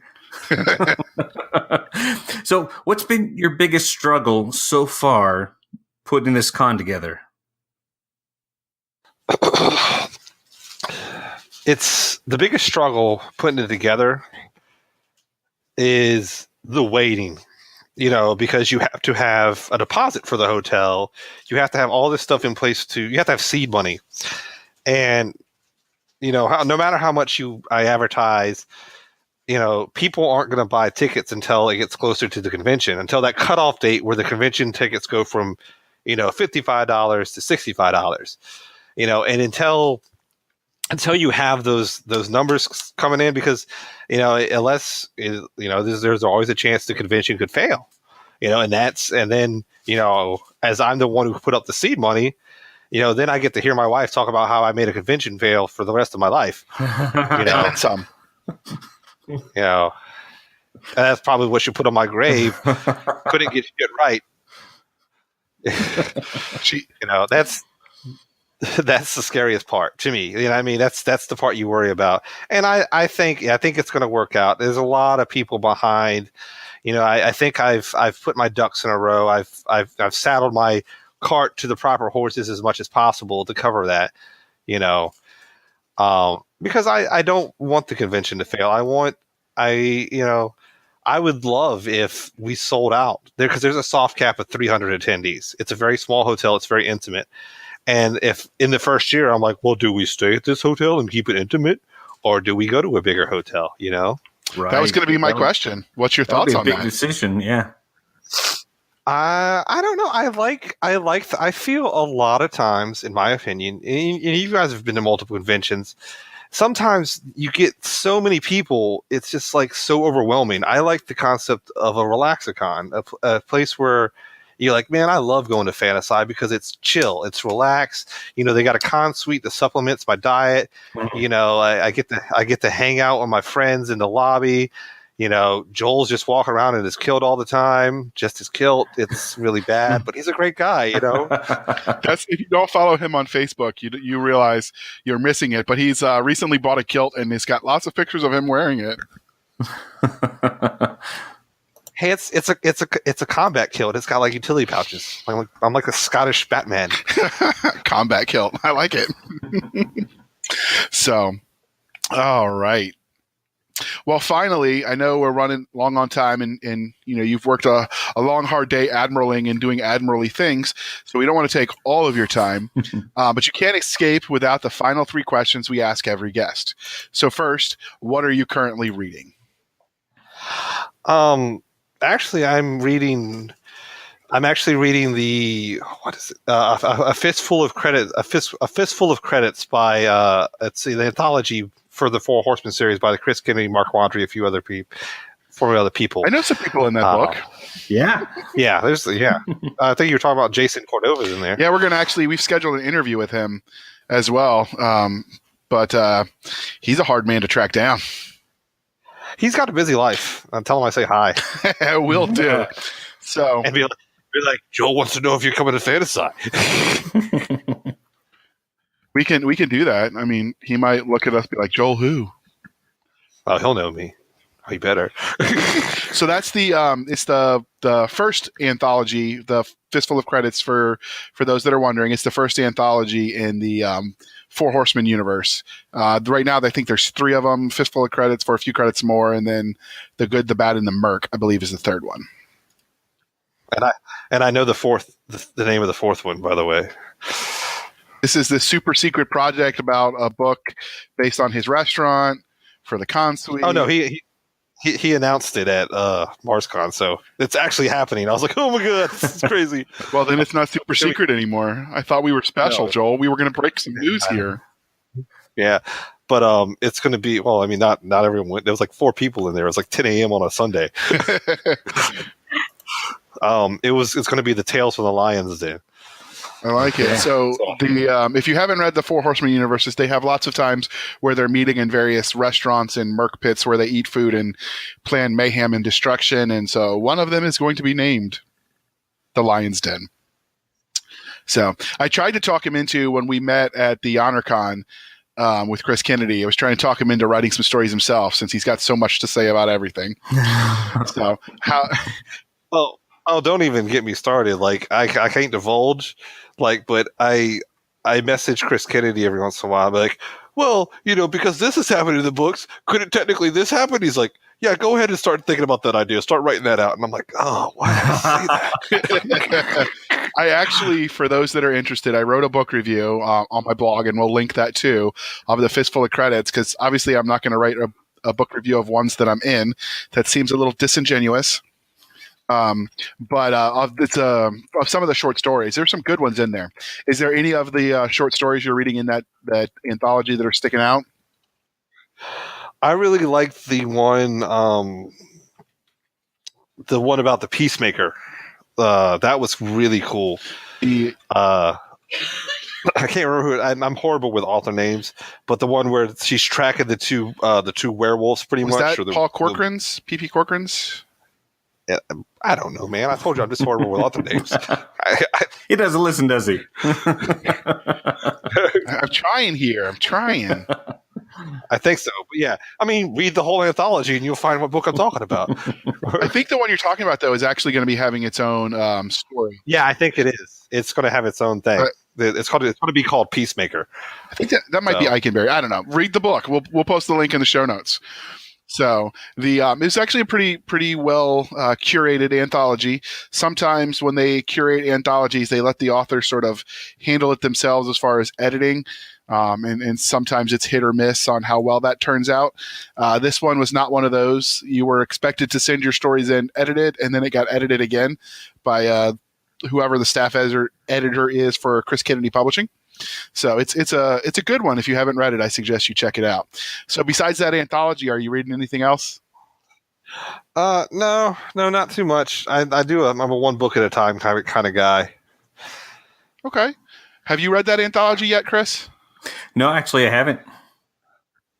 So, what's been your biggest struggle so far putting this con together? It's the biggest struggle putting it together is the waiting, because you have to have a deposit for the hotel. You have to have all this stuff in place you have to have seed money. And, no matter how much I advertise, people aren't going to buy tickets until it gets closer to the convention, until that cutoff date where the convention tickets go from, $55 to $65, and until you have those numbers coming in, because, unless, there's always a chance the convention could fail, and then, as I'm the one who put up the seed money, then I get to hear my wife talk about how I made a convention fail for the rest of my life, And some. And that's probably what she put on my grave. Couldn't get shit right. That's the scariest part to me. That's the part you worry about. And I think it's going to work out. There's a lot of people behind. I think I've put my ducks in a row. I've saddled my cart to the proper horses as much as possible to cover that. Because I don't want the convention to fail. I want I would love if we sold out there, because there's a soft cap of 300 attendees. It's a very small hotel. It's very intimate. And if in the first year, I'm like, well, do we stay at this hotel and keep it intimate, or do we go to a bigger hotel? Right. That was going to be my question. What's your thoughts on big that? decision, yeah. I don't know. I feel a lot of times, in my opinion, and you guys have been to multiple conventions, sometimes you get so many people, it's just like so overwhelming. I like the concept of a relaxicon, a place where you're like, man, I love going to Fantasy because it's chill, it's relaxed. They got a con suite that supplements my diet. I get to hang out with my friends in the lobby. Joel's just walking around in his kilt all the time, just his kilt. It's really bad, but he's a great guy, That's, if you don't follow him on Facebook, you realize you're missing it. But he's recently bought a kilt, and it's got lots of pictures of him wearing it. Hey, it's a combat kilt. It's got like utility pouches. I'm like a Scottish Batman. Combat kilt. I like it. So, all right. Well, finally, I know we're running long on time, and you've worked a long, hard day admiraling and doing admirally things, so we don't want to take all of your time, but you can't escape without the final 3 questions we ask every guest. So first, what are you currently reading? Actually, I'm actually reading the what is it? A fistful of credits. A fistful of credits by let's see, the anthology for the Four Horsemen series by the Chris Kennedy, Mark Wandry, a few other people. I know some people in that book. Yeah. There's I think you were talking about Jason Cordova's in there. Yeah, we've scheduled an interview with him as well. But he's a hard man to track down. He's got a busy life. Tell him I say hi. Will do. So and be like, Joel wants to know if you're coming to Fantasy. We can do that. I mean, he might look at us and be like, Joel who? Oh, he'll know me. Oh, he better. So that's it's the first anthology, the Fistful of Credits for those that are wondering. It's the first anthology in the Four Horsemen universe. Right now, I think there's 3 of them, Fistful of Credits for a few credits more, and then The Good, the Bad, and the Merc, I believe, is the 3rd one. And I know the name of the 4th one, by the way. This is the super secret project about a book based on his restaurant for the con suite. Oh no, he announced it at MarsCon, so it's actually happening. I was like, oh my god, this is crazy. Well, then it's not super secret anymore. I thought we were special, no. Joel. We were going to break some news here. Yeah, but it's going to be. Well, I mean, not everyone went. There was like 4 people in there. It was like 10 a.m. on a Sunday. It's going to be the Tales from the Lyons Day. I like it. So if you haven't read the Four Horsemen universes, they have lots of times where they're meeting in various restaurants and merc pits where they eat food and plan mayhem and destruction. And so one of them is going to be named the Lion's Den. So I tried to talk him into, when we met at the HonorCon with Chris Kennedy, I was trying to talk him into writing some stories himself, since he's got so much to say about everything. So how? Oh, don't even get me started. Like I can't divulge. But I message Chris Kennedy every once in a while. I'm like, well, because this is happening in the books, couldn't technically this happen? He's like, yeah, go ahead and start thinking about that idea. Start writing that out. And I'm like, oh, why did I say that? I actually, for those that are interested, I wrote a book review on my blog, and we'll link that too, of the Fistful of Credits, because obviously I'm not going to write a book review of ones that I'm in. That seems a little disingenuous. But of some of the short stories, there's some good ones in there. Is there any of the short stories you're reading in that anthology that are sticking out? I really liked the one about the Peacemaker. That was really cool. I can't remember who. I'm horrible with author names, but the one where she's tracking the two werewolves, pretty much. Was that Paul Corcoran's? P.P. Corcoran's? I don't know, man. I told you I'm just horrible with author names. He doesn't listen, does he? I'm trying here. I think so. But yeah, I mean, read the whole anthology and you'll find what book I'm talking about. I think the one you're talking about, though, is actually going to be having its own story. Yeah, I think it is. It's going to have its own thing. It's going to be called Peacemaker. I think that might be Eikenberry. I don't know. Read the book. We'll post the link in the show notes. So it's actually a pretty well curated anthology. Sometimes when they curate anthologies, they let the author sort of handle it themselves as far as editing. And sometimes it's hit or miss on how well that turns out. This one was not one of those. You were expected to send your stories in edited, and then it got edited again by whoever the staff editor is for Chris Kennedy Publishing. So it's a good one. If you haven't read it, I suggest you check it out. So besides that anthology, are you reading anything else? No, not too much. I do. I'm a one book at a time kind of guy. Okay. Have you read that anthology yet, Chris? No, actually, I haven't.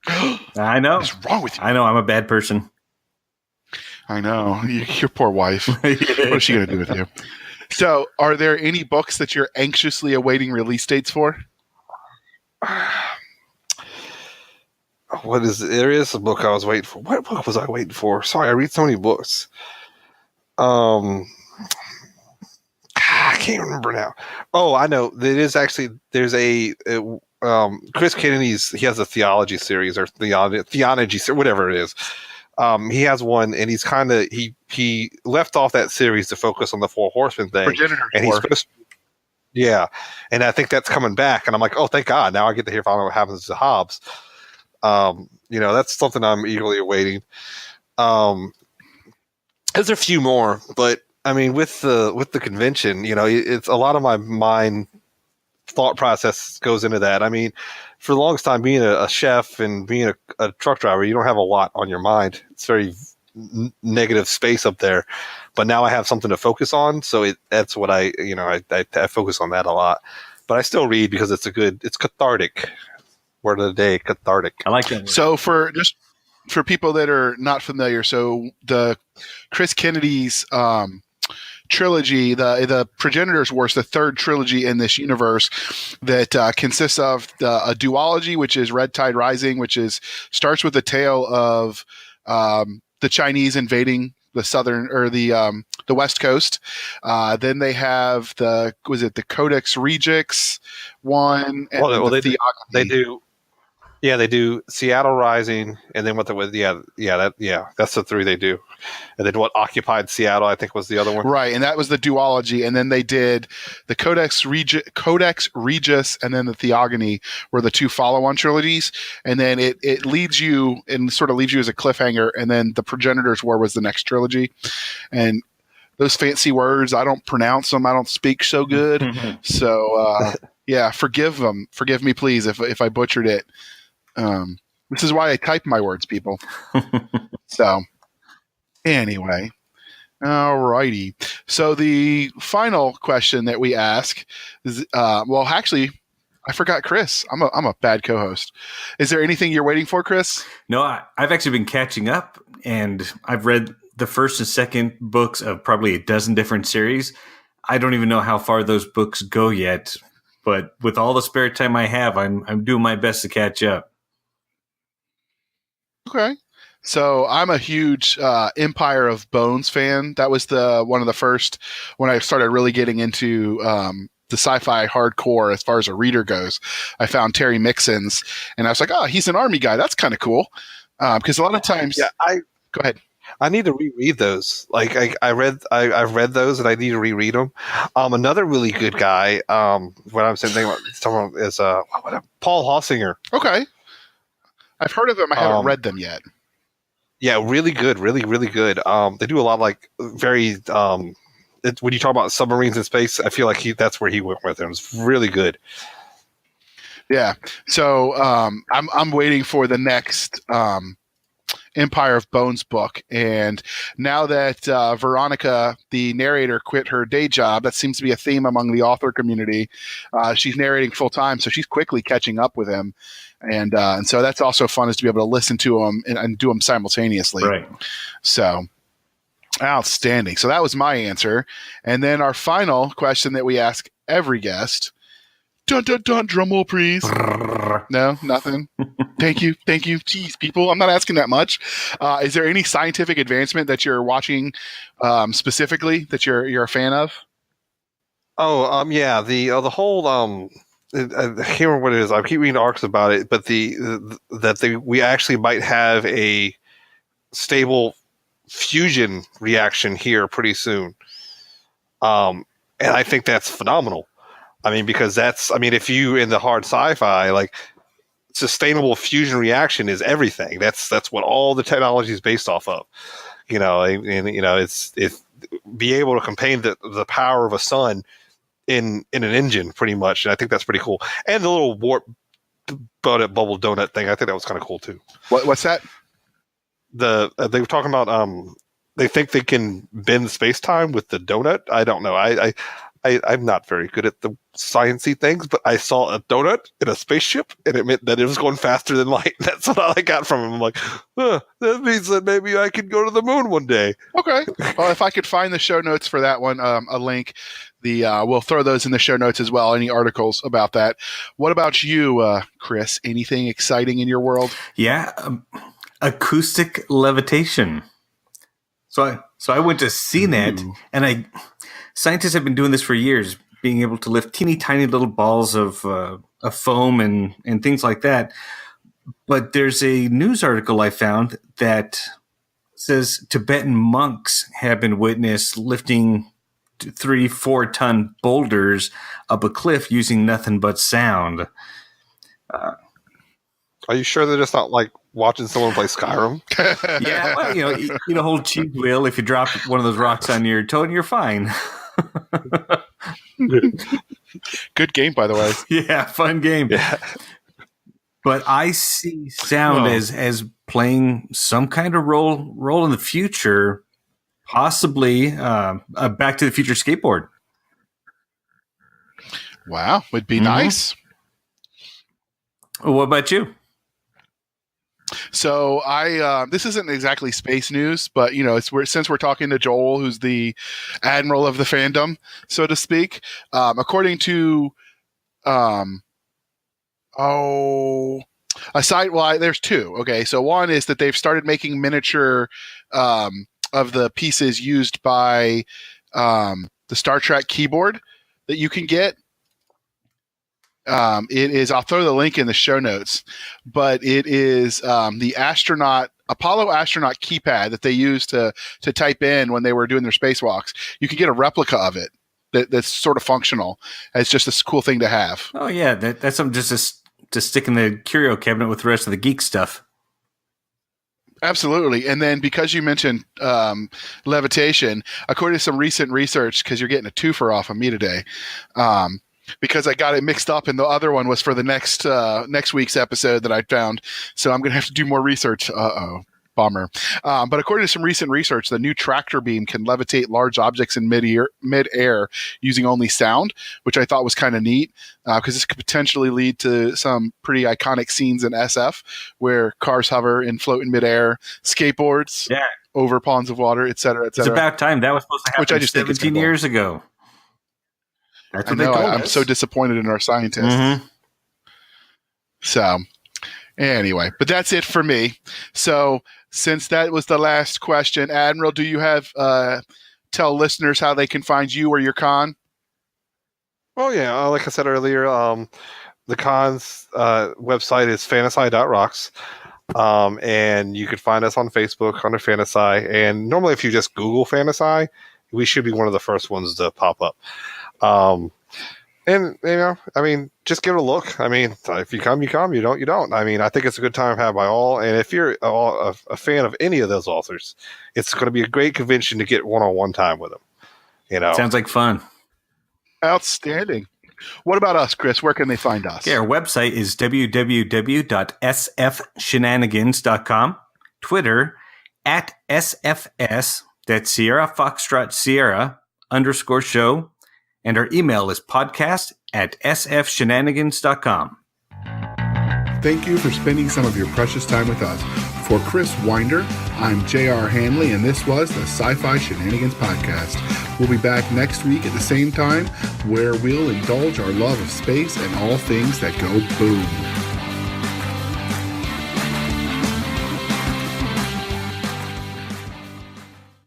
I know. What's wrong with you? I know. I'm a bad person. I know. Your poor wife. What is she going to do with you? So, are there any books that you're anxiously awaiting release dates for? There is a book I was waiting for. What book was I waiting for? Sorry, I read so many books. I can't remember now. Oh, I know. There's Chris Kennedy's, he has a theology series or theology, whatever it is. He has one, and he's kind of he left off that series to focus on the Four Horsemen thing, and he's supposed and I think that's coming back, and I'm like, oh, thank God! Now I get to hear finally what happens to Hobbes. That's something I'm eagerly awaiting. There's a few more, but I mean, with the convention, it's a lot of my mind thought process goes into that. I mean, for the longest time, being a chef and being a truck driver, you don't have a lot on your mind. It's very negative space up there. But now I have something to focus on, so that's what I focus on that a lot. But I still read because it's cathartic. Word of the day, cathartic. I like that word. So for people that are not familiar, so the Chris Kennedy's trilogy, the Progenitor's War, is the third trilogy in this universe that consists of a duology, which is Red Tide Rising, which starts with the tale of the Chinese invading the southern or the West Coast. Then they have the Codex Regius one. And they do. Yeah, they do Seattle Rising, and then that's the three they do, and then what occupied Seattle, I think, was the other one, right? And that was the duology, and then they did the Codex Regius, and then the Theogony were the two follow-on trilogies, and then it leads you and sort of leaves you as a cliffhanger, and then the Progenitor's War was the next trilogy, and those fancy words, I don't pronounce them, I don't speak so good, so yeah, forgive me, please, if I butchered it. This is why I type my words, people. So, anyway, alrighty. So the final question that we ask is, actually, I forgot Chris. I'm a bad co-host. Is there anything you're waiting for, Chris? No, I've actually been catching up, and I've read the first and second books of probably a dozen different series. I don't even know how far those books go yet, but with all the spare time I have, I'm doing my best to catch up. Okay. So I'm a huge Empire of Bones fan. That was one of the first when I started really getting into the sci-fi hardcore as far as a reader goes. I found Terry Mixon's, and I was like, oh, he's an army guy. That's kind of cool. Because a lot of times, go ahead. I need to reread those. Like I've read those, and I need to reread them. Another really good guy. What I'm saying about is Paul Hausinger. Okay. I've heard of them. I haven't read them yet. Yeah, really good. Really, really good. They do a lot of very when you talk about submarines in space, I feel like that's where he went with it. It was really good. Yeah. So I'm waiting for the next Empire of Bones book. And now that Veronica, the narrator, quit her day job, that seems to be a theme among the author community. She's narrating full time, so she's quickly catching up with him. And so that's also fun, is to be able to listen to them and do them simultaneously. Right. So outstanding. So that was my answer. And then our final question that we ask every guest. Dun, dun, dun, drum roll, please. No, nothing. Thank you. Jeez, people, I'm not asking that much. Is there any scientific advancement that you're watching specifically that you're a fan of? Oh, yeah. The whole I can't remember what it is. I keep reading articles about it, but we actually might have a stable fusion reaction here pretty soon. And I think that's phenomenal. I mean, because if you in the hard sci-fi, like sustainable fusion reaction is everything. That's what all the technology is based off of. It's be able to contain the power of a sun in an engine pretty much. And I think that's pretty cool. And the little warp bubble donut thing, I think that was kind of cool too. What's that? They were talking about they think they can bend space-time with the donut. I don't know. I'm not very good at the sciencey things, but I saw a donut in a spaceship, and it meant that it was going faster than light. That's what I got from him. I'm like, that means that maybe I could go to the moon one day. Okay. Well, if I could find the show notes for that one, a link, we'll throw those in the show notes as well. Any articles about that? What about you, Chris? Anything exciting in your world? Yeah, acoustic levitation. So I went to CNET, and scientists have been doing this for years, being able to lift teeny tiny little balls of foam and things like that. But there's a news article I found that says Tibetan monks have been witnessed lifting 3-4 ton boulders up a cliff using nothing but sound. Are you sure they're just not like watching someone play Skyrim? Yeah, well, you know, hold cheese wheel. If you drop one of those rocks on your toe, you're fine. Good game, by the way. Yeah, fun game. Yeah. But I see sound as playing some kind of role in the future, possibly a Back to the Future skateboard. Wow, would be nice. What about you? So this isn't exactly space news, but since we're talking to Joel, who's the admiral of the fandom, so to speak, according to there's two. Okay, so one is that they've started making miniature of the pieces used by the Star Trek keyboard that you can get. It is, I'll throw the link in the show notes, but it is the Apollo astronaut keypad that they used to type in when they were doing their spacewalks. You can get a replica of it that's sort of functional. It's just a cool thing to have. Oh yeah, that's something just to stick in the curio cabinet with the rest of the geek stuff. Absolutely. And then because you mentioned levitation, according to some recent research, because you're getting a twofer off of me today, because I got it mixed up, and the other one was for the next week's episode that I found. So I'm going to have to do more research. Bummer. But according to some recent research, the new tractor beam can levitate large objects in mid-air using only sound, which I thought was kind of neat, because this could potentially lead to some pretty iconic scenes in SF where cars hover and float in mid-air, skateboards over ponds of water, et cetera, et cetera. It's about time. That was supposed to happen which I just 17 years ago. That's what they told us. I'm so disappointed in our scientists. Mm-hmm. So, anyway, but that's it for me. So, since that was the last question, Admiral, do you have tell listeners how they can find you or your con? Oh yeah, like I said earlier, the con's website is fantasy.rocks. And you can find us on Facebook under Fantasy. And normally, if you just Google Fantasy, we should be one of the first ones to pop up. And just give it a look. I mean, if you come, you come. You don't, you don't. I mean, I think it's a good time to have by all. And if you're a fan of any of those authors, it's going to be a great convention to get one-on-one time with them. Sounds like fun. Outstanding. What about us, Chris? Where can they find us? Yeah, our website is www.sfshenanigans.com. Twitter @SFS. That's Sierra Foxtrot Sierra _show. And our email is podcast@sfshenanigans.com. Thank you for spending some of your precious time with us. For Chris Winder, I'm J.R. Hanley, and this was the Sci-Fi Shenanigans Podcast. We'll be back next week at the same time, where we'll indulge our love of space and all things that go boom.